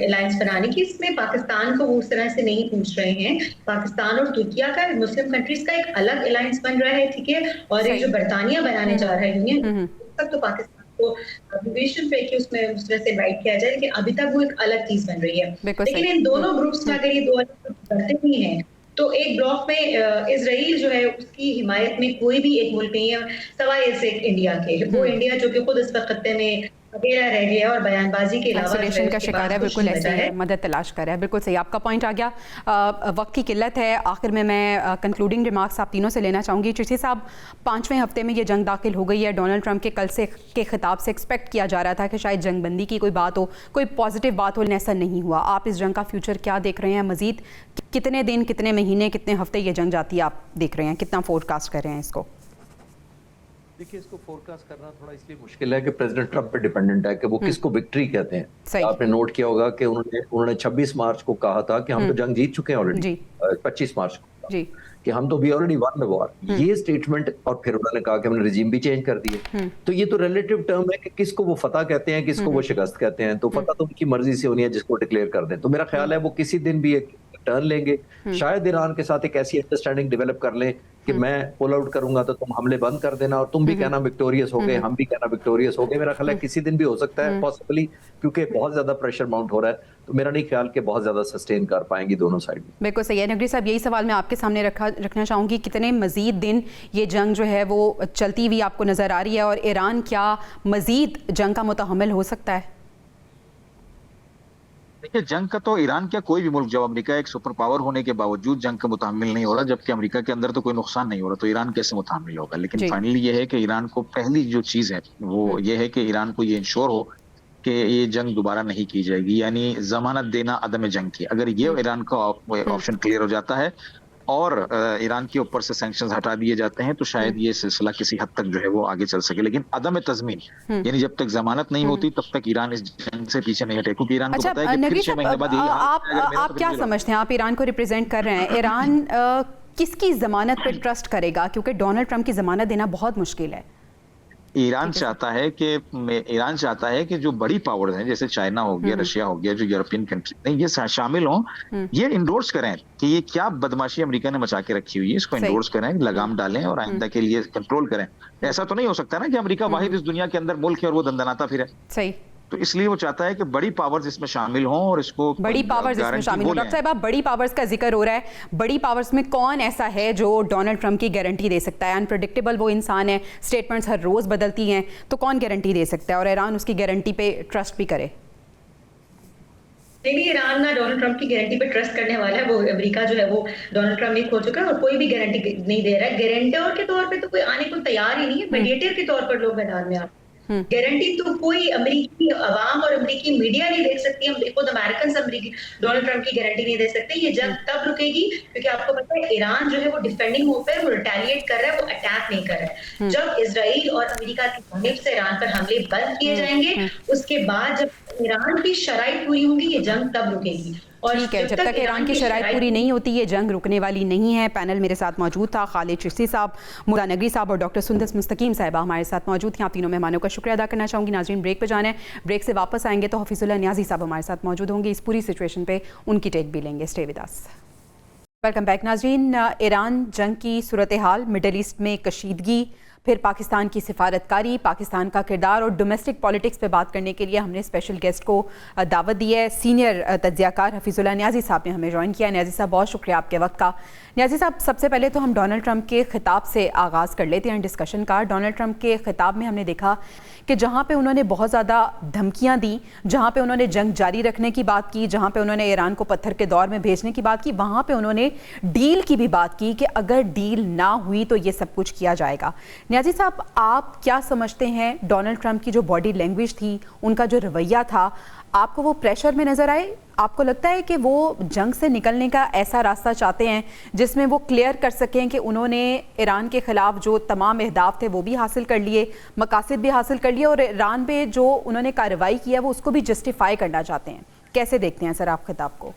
अलायंस बनाने की, इसमें पाकिस्तान को वो उस तरह से नहीं पूछ रहे हैं। पाकिस्तान और तुर्किया का मुस्लिम कंट्रीज का एक अलग अलायंस बन रहा है, ठीक है। और एक जो बरतानिया बनाने जा रहा है यूनियन, तक तो पाकिस्तान को विवेशन पे कि उसमें उस तरह से इनवाइट किया जाए, लेकिन अभी तक वो एक अलग चीज बन रही है। लेकिन इन दोनों ग्रुप्स में अगर ये दो अलग करते भी हैं तो एक ब्लॉक में इजराइल जो है उसकी हिमायत में कोई भी एक मुल्क नहीं है सवाए इस एक इंडिया के। वो इंडिया जो कि खुद इस वक्त खत्ते में अकेला रह गया और बयानबाजी के अलावा आइसोलेशन का शिकार है, बिल्कुल ऐसे है, मदद तलाश कर रहा है। बिल्कुल सही, आपका पॉइंट आ गया। वक्त की किल्लत है, आखिर में मैं कंक्लूडिंग रिमार्क्स आप तीनों से लेना चाहूँगी। चिश्ती साहब, 5वें हफ्ते में ये जंग दाखिल हो गई है। डोनाल्ड ट्रंप के कल से के खिताब से एक्सपेक्ट किया जा रहा था कि शायद जंगबंदी की कोई बात हो, कोई पॉजिटिव बात हो, लेकिन ऐसा नहीं हुआ। आप इस जंग का फ्यूचर क्या देख रहे हैं? मजीद कितने दिन, कितने महीने, कितने हफ्ते ये जंग जाती है आप देख रहे हैं? कितना फोरकास्ट कर रहे हैं इसको? देखिए, इसको फोरकास्ट करना थोड़ा इसलिए मुश्किल है कि प्रेसिडेंट ट्रंप पे डिपेंडेंट है कि वो किसको विक्ट्री कहते हैं। आपने नोट किया होगा कि उन्होंने 26 मार्च को कहा था कि हम तो जंग जीत चुके हैं ऑलरेडी। 25 मार्च को जी कि हम तो we already won the war, ये स्टेटमेंट। और फिर उन्होंने कहा कि हमने रिजीम भी चेंज कर दिए। तो ये तो रिलेटिव टर्म है कि किसको वो फतह कहते हैं, किसको वो शिकस्त कहते हैं। तो फतह तो उनकी मर्जी से होनी है जिसको डिक्लेयर कर दें। तो मेरा ख्याल है वो किसी दिन भी एक टर्न लेंगे, शायद ईरान के साथ एक ऐसी अंडरस्टैंडिंग डेवलप कर लें कि मैं पुल आउट करूंगा तो तुम हमले बंद कर देना और तुम भी कहना विक्टोरियस हो गए, हम भी कहना विक्टोरियस हो गए। मेरा ख्याल है किसी दिन भी हो सकता है पॉसिबली, क्योंकि बहुत ज्यादा प्रेशर माउंट हो रहा है। तो मेरा नहीं ख्याल कि बहुत ज्यादा सस्टेन कर पाएंगी दोनों साइड। बिल्कुल सही है नगरी साहब, यही सवाल मैं आपके सामने रखना चाहूँगी। कितने मजीद दिन ये जंग जो है वो चलती हुई आपको नजर आ रही है और ईरान क्या मजीद जंग का मुतहम्मिल हो सकता है? देखिए, जंग का तो ईरान क्या कोई भी मुल्क, जब अमेरिका एक सुपर पावर होने के बावजूद जंग का मुतहम्मिल नहीं हो रहा, जबकि अमेरिका के अंदर तो कोई नुकसान नहीं हो रहा, तो ईरान कैसे मुतहम्मिल होगा? लेकिन फाइनली ये है कि ईरान को पहली जो चीज है वो ये है कि ईरान को ये इंश्योर हो कि ये जंग दोबारा नहीं की जाएगी, यानी जमानत देना अदम जंग की। अगर ये ईरान का ऑप्शन क्लियर हो जाता है और ईरान के ऊपर से सैंक्शंस हटा दिए जाते हैं तो शायद ये सिलसिला किसी हद तक जो है वो आगे चल सके। लेकिन अदम तज़मीन, यानी जब तक जमानत नहीं होती तब तक ईरान इस जंग से पीछे नहीं हटे, क्योंकि ईरान को पता है कि फिर 6 महीने बाद आप क्या समझते हैं? आप ईरान को रिप्रेजेंट कर रहे हैं, ईरान किसकी जमानत पे ट्रस्ट करेगा? क्योंकि डोनाल्ड ट्रंप की जमानत देना बहुत मुश्किल है। ईरान चाहता है कि जो बड़ी पावर्स हैं जैसे चाइना हो गया, रशिया हो गया, जो यूरोपियन कंट्री ये शामिल हों, ये इंडोर्स करें कि ये क्या बदमाशी अमेरिका ने मचा के रखी हुई है, इसको इंडोर्स करें, लगाम डालें और आइंदा के लिए कंट्रोल करें। ऐसा तो नहीं हो सकता ना कि अमेरिका वाहिद इस दुनिया के अंदर मुल्क है और वो दंदनाता फिरे। सही, तो इसलिए वो चाहता है कि बड़ी पावर्स इसमें शामिल हों और इसको बड़ी पावर्स इसमें शामिल हों। डॉक्टर साहब, आप बड़ी पावर्स का जिक्र हो रहा है, बड़ी पावर्स में कौन ऐसा है जो डोनाल्ड ट्रंप की गारंटी दे सकता है? अनप्रेडिक्टेबल वो इंसान है, स्टेटमेंट्स हर रोज बदलती हैं, तो कौन गारंटी दे सकता है और ईरान उसकी गारंटी पे ट्रस्ट भी करे? नहीं, ईरान ना डोनाल्ड ट्रंप की गारंटी पे ट्रस्ट करने वाला है। वो अमेरिका जो है वो डोनाल्ड ट्रंप नहीं खो चुका है और कोई भी गारंटी नहीं दे रहा है। गारंटर के तौर पे तो कोई आने को तैयार ही नहीं है, मीडिएटर के तौर पर लोग मैदान में आते। गारंटी तो कोई अमेरिकी अवाम और अमेरिकी मीडिया नहीं दे सकती। हम खुद अमेरिकन अमेरिकी डोनाल्ड ट्रंप की गारंटी नहीं दे सकते। ये जब तब रुकेगी क्योंकि आपको पता है ईरान जो है वो डिफेंडिंग होता है, वो रिटेलिएट कर रहा है, वो अटैक नहीं कर रहा है। जब इजराइल और अमेरिका की जानिब से ईरान पर हमले बंद किए जाएंगे, उसके बाद जब ईरान की शराइत पूरी होंगी, ये जंग तब रुकेगी। और ठीक है, जब तक ईरान की शराइत पूरी नहीं होती ये जंग रुकने वाली नहीं है। पैनल मेरे साथ मौजूद था, खालिद चिश्ती साहब, मुरा नगरी साहब और डॉक्टर सुंदस मुस्तकीम साहिबा हमारे साथ मौजूद थी। आप तीनों मेहमानों का शुक्रिया अदा करना चाहूँगी। नाज़रीन, ब्रेक पे जाना है, ब्रेक से वापस आएंगे तो हफीजुल्लाह न्याजी साहब हमारे साथ मौजूद होंगे, इस पूरी सिचुएशन पे उनकी टेक भी लेंगे। Stay with us. Welcome back नाज़रीन। ईरान जंग की सूरत हाल, मिडल ईस्ट में कशीदगी, फिर पाकिस्तान की सिफारतकारी, पाकिस्तान का किरदार और डोमेस्टिक पॉलिटिक्स पे बात करने के लिए हमने स्पेशल गेस्ट को दावत दी है। सीनियर तज्ज़ियाकार हफीजुल्लाह न्याजी साहब ने हमें ज्वाइन किया। न्याजी साहब, बहुत शुक्रिया आपके वक्त का। न्याजी साहब, सबसे पहले तो हम डोनाल्ड ट्रंप के खिताब से आगाज़ कर लेते हैं डिस्कशन का। डोनाल्ड ट्रंप के खिताब में हमने देखा कि जहाँ पे उन्होंने बहुत ज़्यादा धमकियाँ दी, जहाँ पे उन्होंने जंग जारी रखने की बात की, जहाँ पे उन्होंने ईरान को पत्थर के दौर में भेजने की बात की, वहाँ पे उन्होंने डील की भी बात की कि अगर डील ना हुई तो ये सब कुछ किया जाएगा। न्याजी साहब, आप क्या समझते हैं डोनाल्ड ट्रंप की जो बॉडी लैंग्वेज थी, उनका जो रवैया था, आपको वो प्रेशर में नज़र आए? आपको लगता है कि वो जंग से निकलने का ऐसा रास्ता चाहते हैं जिसमें वो क्लियर कर सकें कि उन्होंने ईरान के ख़िलाफ़ जो तमाम अहदाफ थे वो भी हासिल कर लिए, मकासद भी हासिल कर लिए, और ईरान पे जो उन्होंने कार्रवाई किया वो उसको भी जस्टिफाई करना चाहते हैं? कैसे देखते हैं सर आप खिताब को?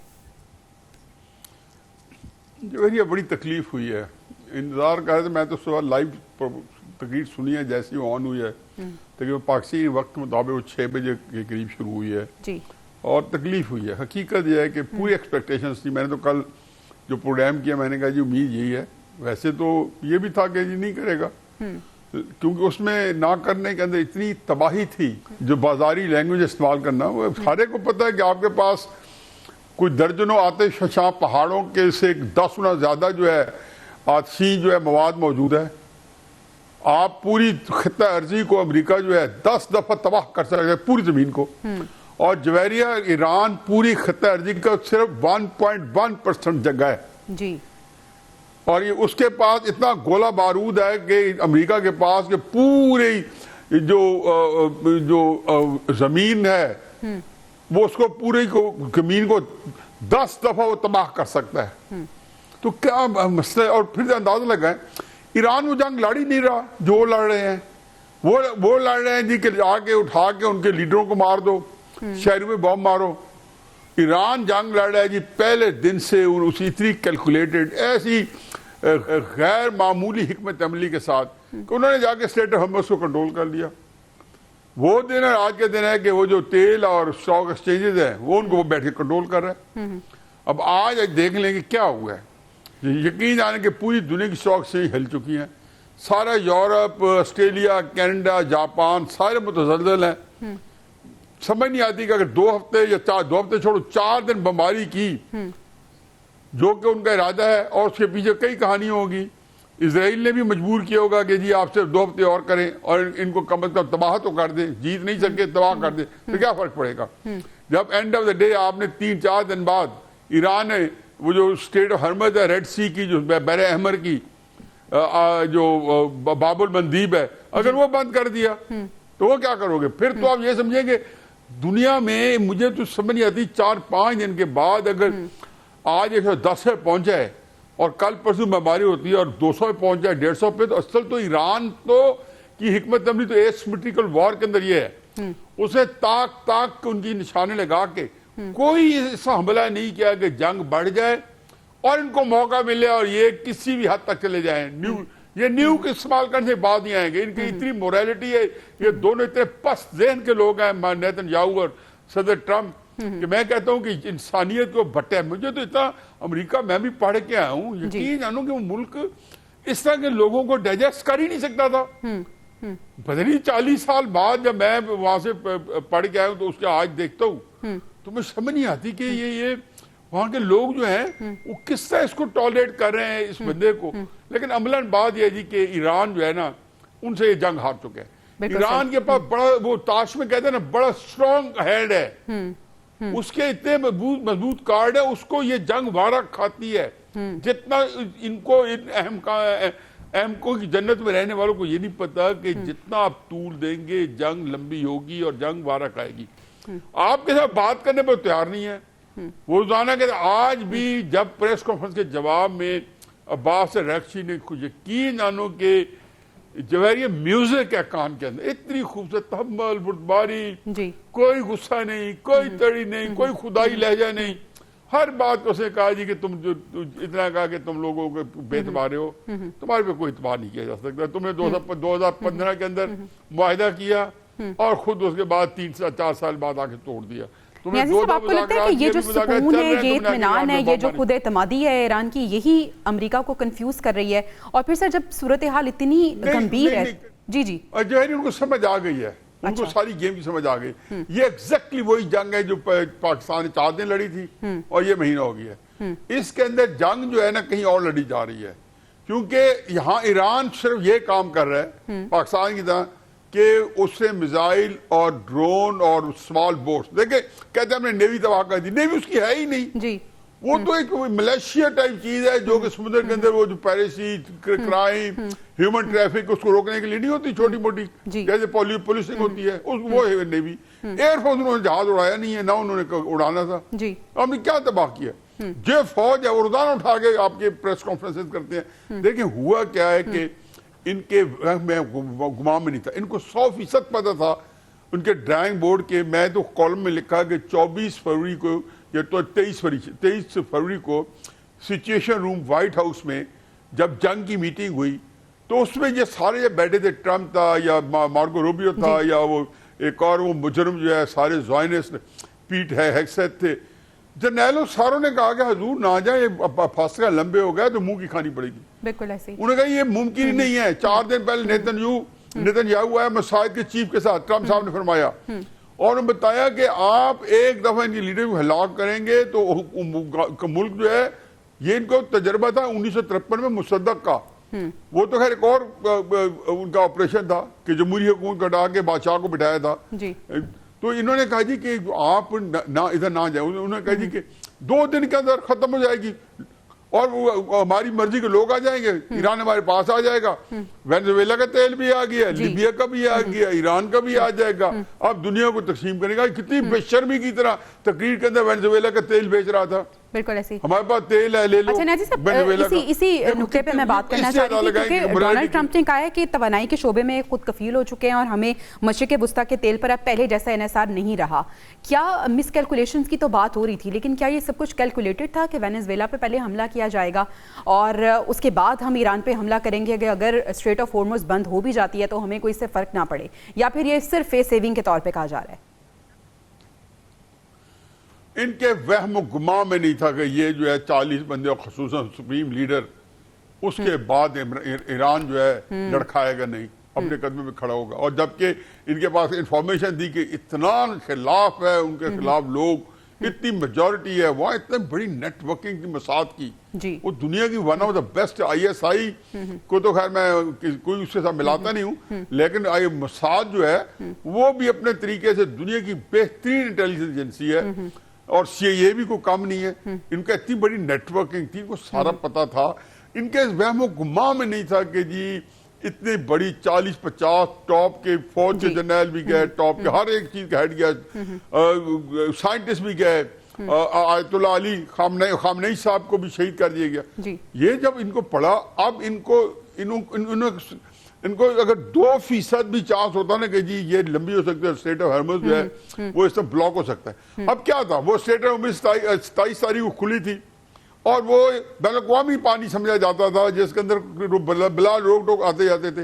जो बड़ी तकलीफ हुई है, इंतज़ार कर रहे थे। मैं तो सुबह लाइव तकरीर सुनी है जैसी वो ऑन हुई है, तकरीबन पाकिस्तानी वक्त के मुताबिक वो 6 बजे के करीब शुरू हुई है जी। और तकलीफ हुई है। हकीकत यह है कि पूरी एक्सपेक्टेशंस थी। मैंने तो कल जो प्रोग्राम किया मैंने कहा जी उम्मीद यही है। वैसे तो ये भी था कि जी नहीं करेगा, क्योंकि उसमें ना करने के अंदर इतनी तबाही थी, जो बाजारी लैंग्वेज इस्तेमाल करना, वो सारे को पता है कि आपके पास कोई दर्जनों आतिशफ़शां पहाड़ों के से 10 गुना ज़्यादा जो है आतशी जो है मवाद मौजूद है। आप पूरी खिता अर्जी को अमेरिका जो है 10 दफा तबाह कर सकते हैं, पूरी जमीन को। और जवेरिया ईरान पूरी खिता अर्जी का सिर्फ 1.1% जगह है जी। और ये उसके पास इतना गोला बारूद है कि अमेरिका के पास के पूरी जो जमीन है वो उसको पूरी को जमीन को 10 दफा वो तबाह कर सकता है। तो क्या मसला है? और फिर अंदाजा लगाएं, ईरान वो जंग लड़ ही नहीं रहा जो लड़ रहे हैं। वो लड़ रहे हैं जी कि आके उठा के उनके लीडरों को मार दो, शहरों में बॉम्ब मारो। ईरान जंग लड़ रहा है जी पहले दिन से उसी इतनी कैलकुलेटेड, ऐसी गैर मामूली हिकमत अमली के साथ कि उन्होंने जाके स्टेट ऑफ हॉर्मुज़ को कंट्रोल कर लिया। वो दिन है आज के दिन है कि वो जो तेल और स्टॉक एक्सचेंजेस हैं वो उनको बैठ के कंट्रोल कर रहे हैं। अब आज देख लेंगे क्या हुआ है। यकीन जाने कि पूरी दुनिया की स्टॉक एक्सचेंज हिल चुकी हैं। सारा यूरोप, ऑस्ट्रेलिया, कनाडा, जापान सारे मुतज़ल्ज़ल हैं। समझ नहीं आती कि अगर 2 हफ्ते या 2 हफ्ते छोड़ो 4 दिन बमबारी की, जो कि उनका इरादा है, और उसके पीछे कई कहानियां होगी। इजराइल ने भी मजबूर किया होगा कि जी आप सिर्फ 2 हफ्ते और करें और इनको कम अज कम तबाह तो कर दें, जीत नहीं सके तबाह कर दें, तो क्या फर्क पड़ेगा। जब एंड ऑफ द डे आपने 3-4 दिन बाद ईरान ने वो जो स्टेट ऑफ हॉर्मुज़ है, रेड सी की, जो बहर अहमर की जो बाबुल मंदीब है, अगर वो बंद कर दिया तो वो क्या करोगे फिर? तो आप ये समझेंगे दुनिया में, मुझे तो समझ नहीं आती, 4-5 दिन के बाद अगर आज 110 पे पहुंचा है और कल परसों बीमारी होती है और 200 पे पहुंच जाए, 150 पे, तो असल तो ईरान तो की हिकमत अमली तो एसिमेट्रिकल वॉर के अंदर ये है, उसे ताक उनकी निशाने लगा के कोई ऐसा हमला नहीं किया कि जंग बढ़ जाए और इनको मौका मिले और ये किसी भी हद तक चले जाएं। ये न्यू के इस्तेमाल करने से बाद नहीं आएंगे। इनकी इतनी मोरालिटी है, ये दोनों इतने पस्त ज़हन के लोग हैं, नेतन्याहू और सदर ट्रंप, कि मैं कहता हूं कि इंसानियत को भट्टा है। मुझे तो इतना, अमेरिका मैं भी पढ़ के आया हूं, यकीन जानो कि वो मुल्क इस तरह के लोगों को डाइजेस्ट कर ही नहीं सकता था। पता नहीं 40 साल बाद जब मैं वहां से पढ़ के आया हूं तो उसके आज देखता हूं तो मैं समझ नहीं आती कि ये वहां के लोग जो हैं वो किस तरह इसको टॉलरेट कर रहे हैं इस बंदे को। लेकिन अमलन बात यह जी कि ईरान जो है ना, उनसे ये जंग हार चुके हैं। ईरान के पास बड़ा, वो ताश में कहते हैं ना, बड़ा स्ट्रॉन्ग हैंड है, उसके इतने मजबूत कार्ड है, उसको ये जंग वारा खाती है। जितना इनको इन अहमको की जन्नत में रहने वालों को ये नहीं पता कि जितना आप तूल देंगे जंग लंबी होगी और जंग वारा खाएगी। आपके साथ बात करने पर तैयार नहीं है। वो रोजाना कहते, आज भी जब प्रेस कॉन्फ्रेंस के जवाब में अब्बास रक्शी ने कुछ यकीन जानो के जवेरिया म्यूजिक है कान के अंदर, इतनी खूबसूरत तहम्मुल बुर्दबारी, कोई गुस्सा नहीं, कोई तड़ी नहीं, कोई खुदाई लहजा नहीं, हर बात को उसने कहा जी कि तुम इतना कहा कि तुम लोगों को बेतबारे हो, तुम्हारे पे कोई इतबार नहीं किया जा सकता। तुमने 2015 के अंदर मुआहिदा किया और खुद उसके बाद 3-4 साल बाद आके तोड़ दिया। आपको लगता है कि ये जो सुकून है, ये इत्मीनान है, ये जो खुद एतमादी है ईरान की, यही अमेरिका को कंफ्यूज कर रही है? और फिर सर जब सूरत हाल इतनी गंभीर है, जी जी, जहरी उनको समझ आ गई है, उनको सारी गेम की समझ आ गई। ये एग्जैक्टली वही जंग है जो पाकिस्तान ने 4 दिन लड़ी थी और ये महीना हो गया है। इसके अंदर जंग जो है ना कहीं और लड़ी जा रही है, क्योंकि यहाँ ईरान सिर्फ ये काम कर रहा है पाकिस्तान की तरह कि उससे मिसाइल और ड्रोन और स्मॉल बोट्स, देखे कहते हैं हमने नेवी तबाह कर दी, नेवी उसकी है ही नहीं जी। वो तो एक मलेशिया टाइप चीज है जो कि समुद्र के अंदर वो जो पायरेसी, क्राइम, ह्यूमन ट्रैफिक उसको रोकने के लिए नहीं होती, छोटी मोटी जैसे पुलिसिंग होती है, वो है नेवी। एयरफोर्स उन्होंने जहाज उड़ाया नहीं है, ना उन्होंने उड़ाना था, हमने क्या तबाह किया। जो फौज है वो रोजाना उठा के आपके प्रेस कॉन्फ्रेंसेस करते हैं। देखिए हुआ क्या है कि इनके मैं गुमान में नहीं था, इनको 100% पता था उनके ड्राइंग बोर्ड के। मैं तो कॉलम में लिखा कि 24 फरवरी को या तो 23 फरवरी को सिचुएशन रूम व्हाइट हाउस में जब जंग की मीटिंग हुई तो उसमें ये सारे जब बैठे थे, ट्रम्प था या मार्को रूबियो था या वो एक और वो मुजरम जो है सारे ज़ायनिस्ट पीट है हेक्सेट थे, जर्नैलों सारों ने कहा कि हजूर ना जाए, फासला लंबे हो गए तो मुंह की खानी पड़ेगी। बिल्कुल ऐसे उन्होंने कहा ये मुमकिन नहीं है। 4 दिन पहले नेतन्याहू आया मसाद के चीफ के साथ, ट्रम्प साहब ने फरमाया और उन्होंने बताया कि आप एक दफा इनकी लीडर को हलाक करेंगे तो मुल्क जो है, ये इनको तजर्बा था 1953 में मुसद्दक का, वो तो खैर एक और उनका ऑपरेशन था कि जमहूरी हुकूमत हटा के बादशाह को बिठाया था जी। तो इन्होंने कहा जी कि आप ना इधर ना जाए, उन्होंने कहा जी कि 2 दिन के अंदर खत्म हो जाएगी और वो हमारी मर्जी के लोग आ जाएंगे, ईरान हमारे पास आ जाएगा, वेनेजुएला का तेल भी आ गया, लीबिया का भी आ गया, ईरान का भी आ जाएगा, अब दुनिया को तकसीम करेगा। कितनी बेशर्मी की तरह तकरीर के अंदर वेनेजुएला का तेल बेच रहा था। बिल्कुल ऐसे हमारे पास तेल है, ले लो। अच्छा नाजी साहब, इसी नुक्ते पे मैं बात करना चाहती थी क्योंकि डोनाल्ड ट्रंप ने कहा है कि तवानाई के शोबे में खुद कफील हो चुके हैं और हमें मशरिक वुस्ता के तेल पर अब पहले जैसा इन्हिसार नहीं रहा। क्या मिसकैलकुलेशंस की तो बात हो रही थी, लेकिन क्या ये सब कुछ कैलकुलेटेड था कि वेनेजुएला पे पहले हमला किया जाएगा और उसके बाद हम ईरान पे हमला करेंगे, अगर स्ट्रेट ऑफ हॉर्मुज़ बंद हो भी जाती है तो हमें कोई इससे फर्क ना पड़े, या फिर ये सिर्फ फेस सेविंग के तौर पर कहा जा रहा है? इनके वहम गुमा में नहीं था कि ये जो है 40 बंदे और खसूसन सुप्रीम लीडर उसके बाद ईरान जो है लड़खाएगा नहीं, अपने कदम में खड़ा होगा। और जबकि इनके पास इंफॉर्मेशन दी कि इतना खिलाफ है, उनके खिलाफ लोग, इतनी मेजॉरिटी है वहाँ, इतनी बड़ी नेटवर्किंग की मसाद की, वो दुनिया की one of the best ISI को तो खैर मैं कोई उसके साथ मिलाता नहीं हूँ, लेकिन मसाद जो है वो भी अपने तरीके से दुनिया की बेहतरीन इंटेलिजेंस एजेंसी है और CIA भी कोई कम नहीं है। इनका इतनी बड़ी नेटवर्किंग थी, इनको सारा पता था। इनके इस वहमो गुमा में नहीं था कि जी इतनी बड़ी 40-50 टॉप के फौज के जनरल भी गए, टॉप के हर एक चीज का हेड गया, साइंटिस्ट भी गए, आयतुल्लाह अली खामनेई साहब को भी शहीद कर दिया गया। ये जब इनको पढ़ा, अब इनको अगर 2% भी चांस होता ना कि जी ये लंबी हो सकती है, स्ट्रेट ऑफ हॉर्मुज़ जो है वो इससे ब्लॉक हो सकता है। अब क्या था, वो स्ट्रेट ऑफ हॉर्मुज़ 27 तारीख को खुली थी और वो बैनुल-अक़वामी पानी समझा जाता था जिसके अंदर बिला रोक टोक आते जाते थे।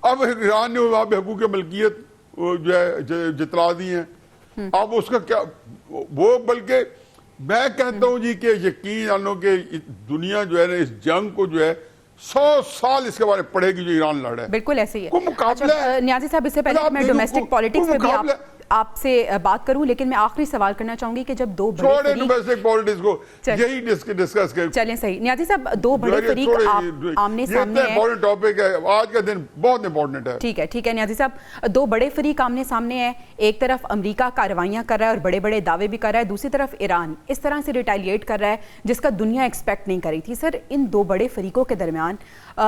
अब ईरान ने वहाँ पे हकूक़ मलकियत जो है जितला दी है। अब उसका क्या वो, बल्कि मैं कहता हूँ जी कि यकीन जानो कि दुनिया जो है ना इस जंग को जो है 100 साल इसके बारे में पढ़ेगी जो ईरान लड़ रहा है। बिल्कुल ऐसे ही है। अच्छा, न्याजी साहब, इससे पहले मैं डोमेस्टिक पॉलिटिक्स में भी आपसे बात करूं, लेकिन मैं आखिरी सवाल करना चाहूंगी कि जब 2 बड़े डोमेस्टिक पॉलिटिक्स को यही डिस्कस करें। चलें सही न्याजी साहब, 2 बड़े फरीक आमने सामने है, इंपॉर्टेंट टॉपिक है, आज का दिन बहुत इंपॉर्टेंट है। ठीक है न्याजी साहब, 2 बड़े फरीक आमने सामने है। एक तरफ अमेरिका कार्रवाइयां कर रहा है और बड़े बड़े दावे भी कर रहा है, दूसरी तरफ ईरान इस तरह से रिटेलिएट कर रहा है जिसका दुनिया एक्सपेक्ट नहीं करी थी। सर, इन 2 बड़े फरीकों के दरमियान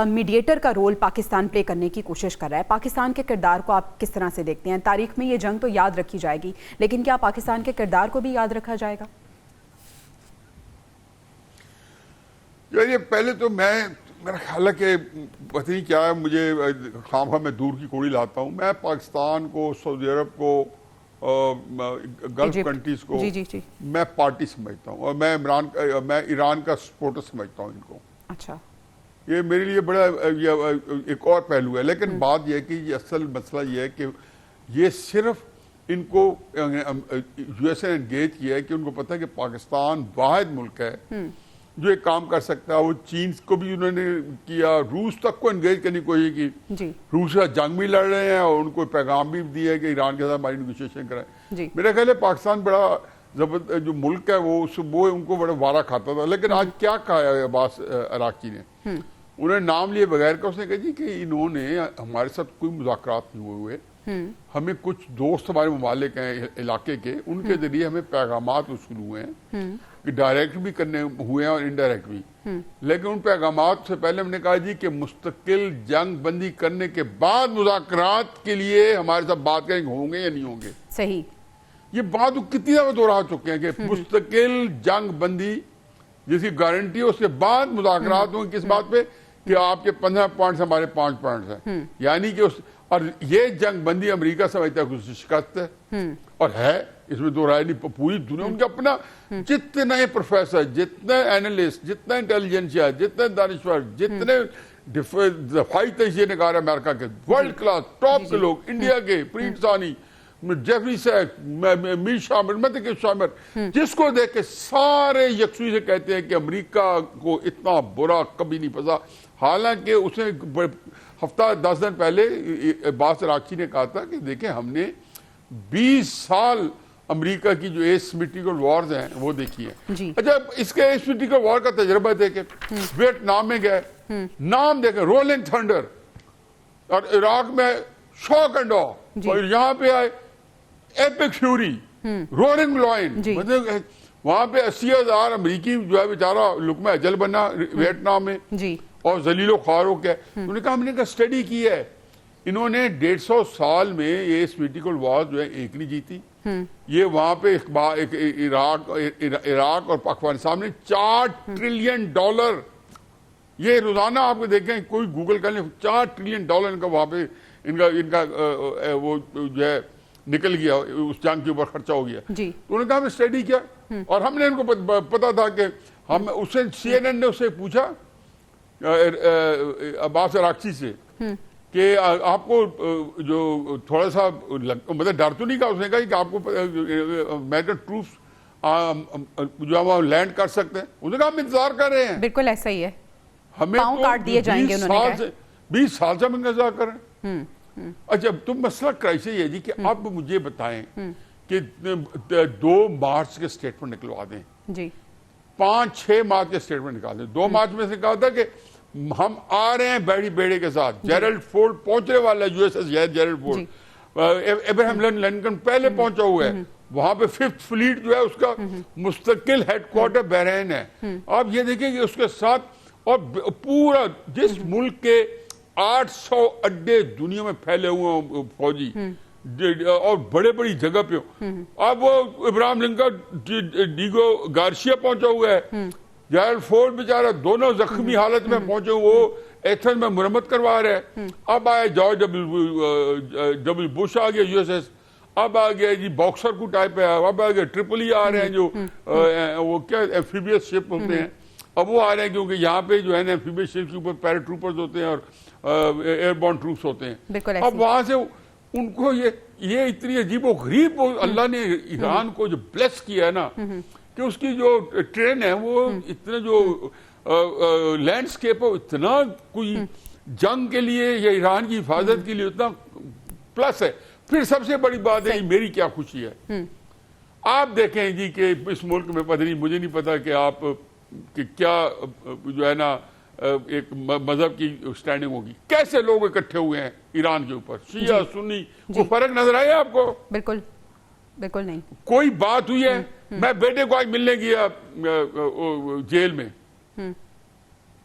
मीडिएटर का रोल पाकिस्तान प्ले करने की कोशिश कर रहा है। पाकिस्तान के किरदार को आप किस तरह से देखते हैं? तारीख में ये जंग तो याद रखी जाएगी, लेकिन क्या पाकिस्तान के किरदार को भी याद रखा जाएगा? ये पहले तो मेरा ख्याल है कि पता नहीं क्या है, मुझे खामखा मैं दूर की कोड़ी लाता हूँ। मैं पाकिस्तान को, सऊदी अरब को गल्फ कंट्रीज को जी। मैं पार्टी समझता हूँ और मैं ईरान का सपोर्टर समझता हूँ इनको। अच्छा, ये मेरे लिए बड़ा एक और पहलू है। लेकिन बात यह है कि ये असल मसला ये है कि ये सिर्फ इनको यूएस ने एंगेज किया है कि उनको पता है कि पाकिस्तान वाहिद मुल्क है जो एक काम कर सकता है। वो चीन को भी उन्होंने किया, रूस तक को एंगेज करने की कोशिश की जी। रूस का जंग भी लड़ रहे हैं और उनको पैगाम भी दिया है कि ईरान के साथ हमारी नेगोशिएशन कराएं। जी। मेरा ख्याल है पाकिस्तान बड़ा जबरदस्त जो मुल्क है वो उनको बड़ा वारा खाता था। लेकिन आज क्या कहा है अब्बास अराक्ची ने, उन्होंने नाम लिए बगैर का उसने कहा जी कि इन्होंने हमारे साथ कोई मुज़ाकरात नहीं हुए, हमें कुछ दोस्त हमारे ममालिक हैं इलाके के, उनके जरिए हमें पैगामात वसूल हुए हैं कि डायरेक्ट भी करने हुए हैं और इनडायरेक्ट भी। लेकिन उन पैगामात से पहले हमने कहा जी कि मुस्तकिल जंग बंदी करने के बाद मुज़ाकरात के लिए हमारे साथ बात करेंगे, होंगे या नहीं होंगे। सही, ये बात कितनी दफा दोहरा चुके हैं कि मुस्तकिल जंग बंदी जिसकी गारंटी है, उसके बाद मुज़ाकरात होंगे। किस बात पे कि आपके 15 पॉइंट्स हमारे 5 पॉइंट्स हैं, यानी कि और ये जंग बंदी अमेरिका समझता है कुछ शिकस्त है और है, इसमें दो राय नहीं। पूरी दुनिया उनके अपना जितने प्रोफेसर, जितने एनालिस्ट, जितने इंटेलिजेंसिया, जितने दानिश्वर, जितने दफाई तजज़ियेकार अमेरिका के वर्ल्ड क्लास टॉप के लोग, इंडिया के प्रीत सानी, जेफरी सैक, मीर शामिर, मत शामिर, जिसको देख के सारे यकसुई से कहते हैं कि अमेरिका को इतना बुरा कभी नहीं फंसा। हालांकि उसने हफ्ता 10 दिन पहले अब्बास अराक्ची ने कहा था कि देखें हमने 20 साल अमेरिका की जो एसिमेट्रिकल वॉर्स हैं वो देखी है। अच्छा, इसके एसिमेट्रिकल वॉर का तजर्बा देखे, वियतनाम में गए, नाम देखे रोलिंग थंडर, और इराक में शॉक एंड ऑ, और यहाँ पे आए एपिक फ्यूरी, रोरिंग लॉयन, मतलब वहां पे 80,000 अमरीकी जो है बेचारा लुकमा अजल बना वियतनाम में जी। और जलीलो ख्वार हो गया। उन्होंने कहा हमने का स्टडी की है, इन्होंने 150 साल में ये स्पीटिकल वॉर जो है एक नहीं जीती। ये वहां पे इराक और पाकिस्तान सामने $4 ट्रिलियन, ये रोजाना आपको देखें, कोई गूगल कर ले, $4 ट्रिलियन इनका वहां पे इनका वो जो है निकल गया, उस जंग के ऊपर खर्चा हो गया। तो उन्होंने कहा हमने स्टडी किया और हमने इनको पता था कि हम उससे CNN ने उससे पूछा अब्बास अराक्ची से कि आपको जो थोड़ा सा मतलब डर तो नहीं कहा, उसने कहा कि आपको अमेरिकन ट्रूप्स जो वहां लैंड कर सकते हैं। उन्होंने कहा हम इंतजार कर रहे हैं। बिल्कुल ऐसा ही है, हमें पांव काट दिए जाएंगे उन्होंने 20 साल से हम इंतजार कर रहे हैं। अच्छा, तो मसला क्राइसिस है जी कि अब मुझे बताएं कि 2 मार्च के स्टेटमेंट निकलवा दें जी, 5-6 मार्च के स्टेटमेंट निकाल दें। 2 मार्च में से कहा था कि हम आ रहे हैं बैरी बेड़े के साथ, जेरल्ड फोर्ड पहुंचने वाला है, USS Gerald Ford, Abraham Lincoln पहले पहुंचा हुआ है, वहां पे 5th फ्लीट जो है उसका मुस्तकिल हेडक्वार्टर बहरीन है। आप ये देखिए कि उसके साथ और पूरा जिस मुल्क के 800 अड्डे दुनिया में फैले हुए हैं फौजी और बड़े बड़ी जगह पे, अब वो इब्राहिम लिंकन डीगो गार्सिया पहुंचा हुआ है, जेरल्ड फोर्ड बेचारा दोनों जख्मी हालत में पहुंचे, वो एथेंस में मुरम्मत करवा रहे हैं। अब आए जॉर्ज डब्ल्यू बुश आ गया यूएसएस, अब आ गया जी बॉक्सर को टाइप है, अब आ गया ट्रिपली आ रहे हैं जो वो क्या एम्फीबियस शिप होते हैं, अब वो आ रहे हैं क्योंकि यहाँ पे जो है ना एम्फीबियस शिप के ऊपर पैराट्रूपर्स होते हैं और एयरबॉर्न ट्रूप्स होते हैं। अब वहां से उनको ये इतनी अजीब और गरीब अल्लाह ने ईरान को जो ब्लेस किया है ना कि उसकी जो ट्रेन है वो इतने जो लैंडस्केप है इतना कोई जंग के लिए या ईरान की हिफाजत के लिए उतना प्लस है। फिर सबसे बड़ी बात है मेरी क्या खुशी है, आप देखें जी कि इस मुल्क में पता नहीं, मुझे नहीं पता कि आप कि क्या जो है ना एक मजहब की स्टैंडिंग होगी, कैसे लोग इकट्ठे हुए हैं ईरान के ऊपर, शिया सुन्नी, कोई फर्क नजर आया आपको? बिल्कुल बिल्कुल नहीं। कोई बात हुई है? मैं बेटे को आज मिलने गया जेल में,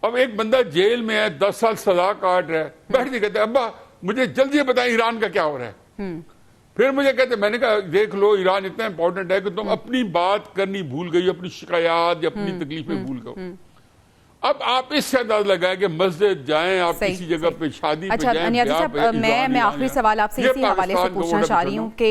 अब एक बंदा जेल में है, 10 साल सजा काट रहा है, बैठ के कहते अब्बा मुझे जल्दी बताएं ईरान का क्या हो रहा है। फिर मुझे कहते, मैंने कहा देख लो ईरान इतना इंपॉर्टेंट है कि तुम अपनी बात करनी भूल गई, अपनी शिकायत या अपनी तकलीफें भूल गए। अब आप इससे अंदाजा लगाए कि मस्जिद जाएं, आप किसी जगह पे शादी पे जाएं, मैं आखिरी सवाल आपसे इसी हवाले से पूछना चाह रही हूँ कि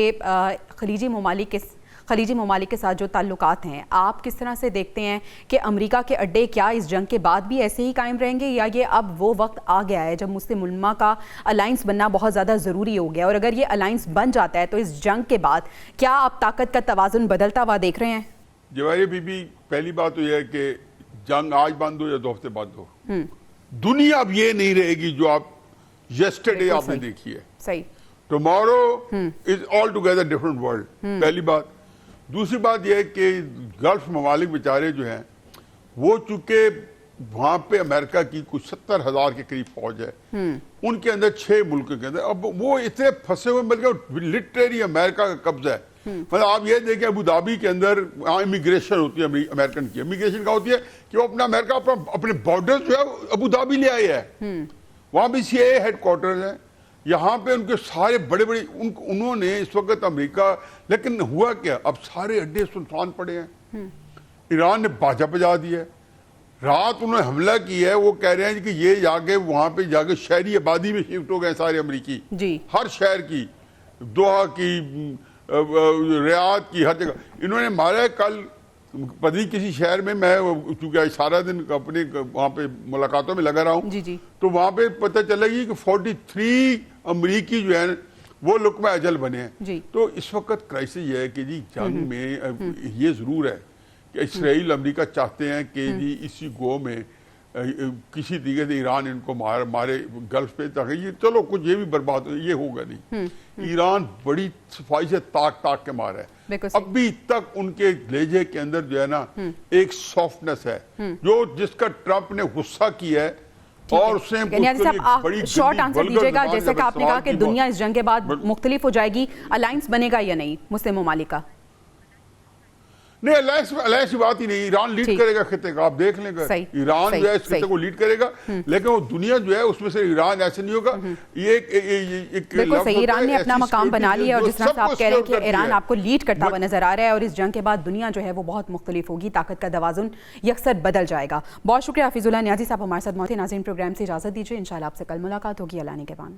खलीजी ममालिक के साथ जो ताल्लुकात हैं, आप किस तरह से देखते हैं कि अमेरिका के अड्डे क्या इस जंग के बाद भी ऐसे ही कायम रहेंगे, या ये अब वो वक्त आ गया है जब मुस्लिम उम्मा का अलायंस बनना बहुत ज़्यादा ज़रूरी हो गया, और अगर ये अलायंस बन जाता है तो इस जंग के बाद क्या आप ताकत का तवाज़ुन बदलता हुआ देख रहे हैं? जवाहिर बीबी, पहली बात तो यह है कि जंग आज बंद हो या 2 हफ्ते बाद हो, दुनिया अब ये नहीं रहेगी जो आप yesterday आपने देखी है। सही। Tomorrow is all together different world, पहली बात। दूसरी बात यह है कि गल्फ ममालिक बेचारे जो हैं वो चूंकि वहां पे अमेरिका की कुछ 70,000 के करीब फौज है, उनके अंदर 6 मुल्क के अंदर अब वो इतने फंसे हुए, बल्कि लिटरली अमेरिका का कब्जा है। मतलब आप ये देखें अबू धाबी के अंदर इमिग्रेशन होती है अमेरिकन की, इमिग्रेशन क्या होती है कि वो अपना अमेरिका अपने बॉर्डर जो है अबू धाबी ले आए है, वहां भी CIA हेडक्वार्टर्स है, यहाँ पे उनके सारे बड़े बड़े उन्होंने इस वक्त अमेरिका, लेकिन हुआ क्या, अब सारे अड्डे सुनसान पड़े हैं। ईरान ने बाजा बजा दिया है, रात उन्होंने हमला किया है, वो कह रहे हैं कि ये जाके वहां पे जाके शहरी आबादी में शिफ्ट हो गए सारे अमरीकी, हर शहर की, दोहा की, रियाद की, हर जगह इन्होंने मारा है। कल पता किसी शहर में, मैं चूंकि सारा दिन अपने वहां पे मुलाकातों में लगा रहा हूँ, तो वहां पे पता चलेगी कि 43 अमरीकी जो है वो लुकमा अजल बने हैं। तो इस वक्त क्राइसिस ये है कि जी जंग में ये जरूर है कि इसराइल अमेरिका चाहते हैं कि जी इसी गो में किसी तरीके से ईरान इनको मारे गल्फ पे, ताकि ये चलो कुछ ये भी बर्बाद हो, ये होगा नहीं। ईरान बड़ी सफाई से ताक के मारा है, अभी तक उनके लेजे के अंदर जो है ना एक सॉफ्टनेस है, जो जिसका ट्रंप ने गुस्सा किया है, और उसने बड़ी शॉर्ट आंसर दीजिएगा, जैसे कि आपने कहा कि दुनिया इस जंग के बाद मुख्तलिफ हो जाएगी, अलायंस बनेगा या नहीं मुस्लिम ममालिक का? नहीं, अलायंस की बात ही नहीं, ईरान लीड करेगा खिते का, आप देख लेंगे ईरान जो है इस खिते को लीड करेगा, लेकिन वो दुनिया जो है उसमें से ईरान ऐसे नहीं होगा। ये एक बिल्कुल सही, ईरान ने अपना मकाम बना लिया, और जिस तरह से आप कह रहे हैं कि ईरान आपको लीड करता हुआ नजर आ रहा है, और इस जंग के बाद दुनिया जो है वो बहुत मुख्तलिफ होगी, ताकत का तवाज़ुन यकसर बदल जाएगा। बहुत शुक्रिया हफीजुल्लाह नियाज़ी साहब हमारे साथ मौजूद थे। नाज़रीन, प्रोग्राम से इजाजत दीजिए, इंशाल्लाह आपसे कल मुलाकात होगी। अल्लाह ने के बाद।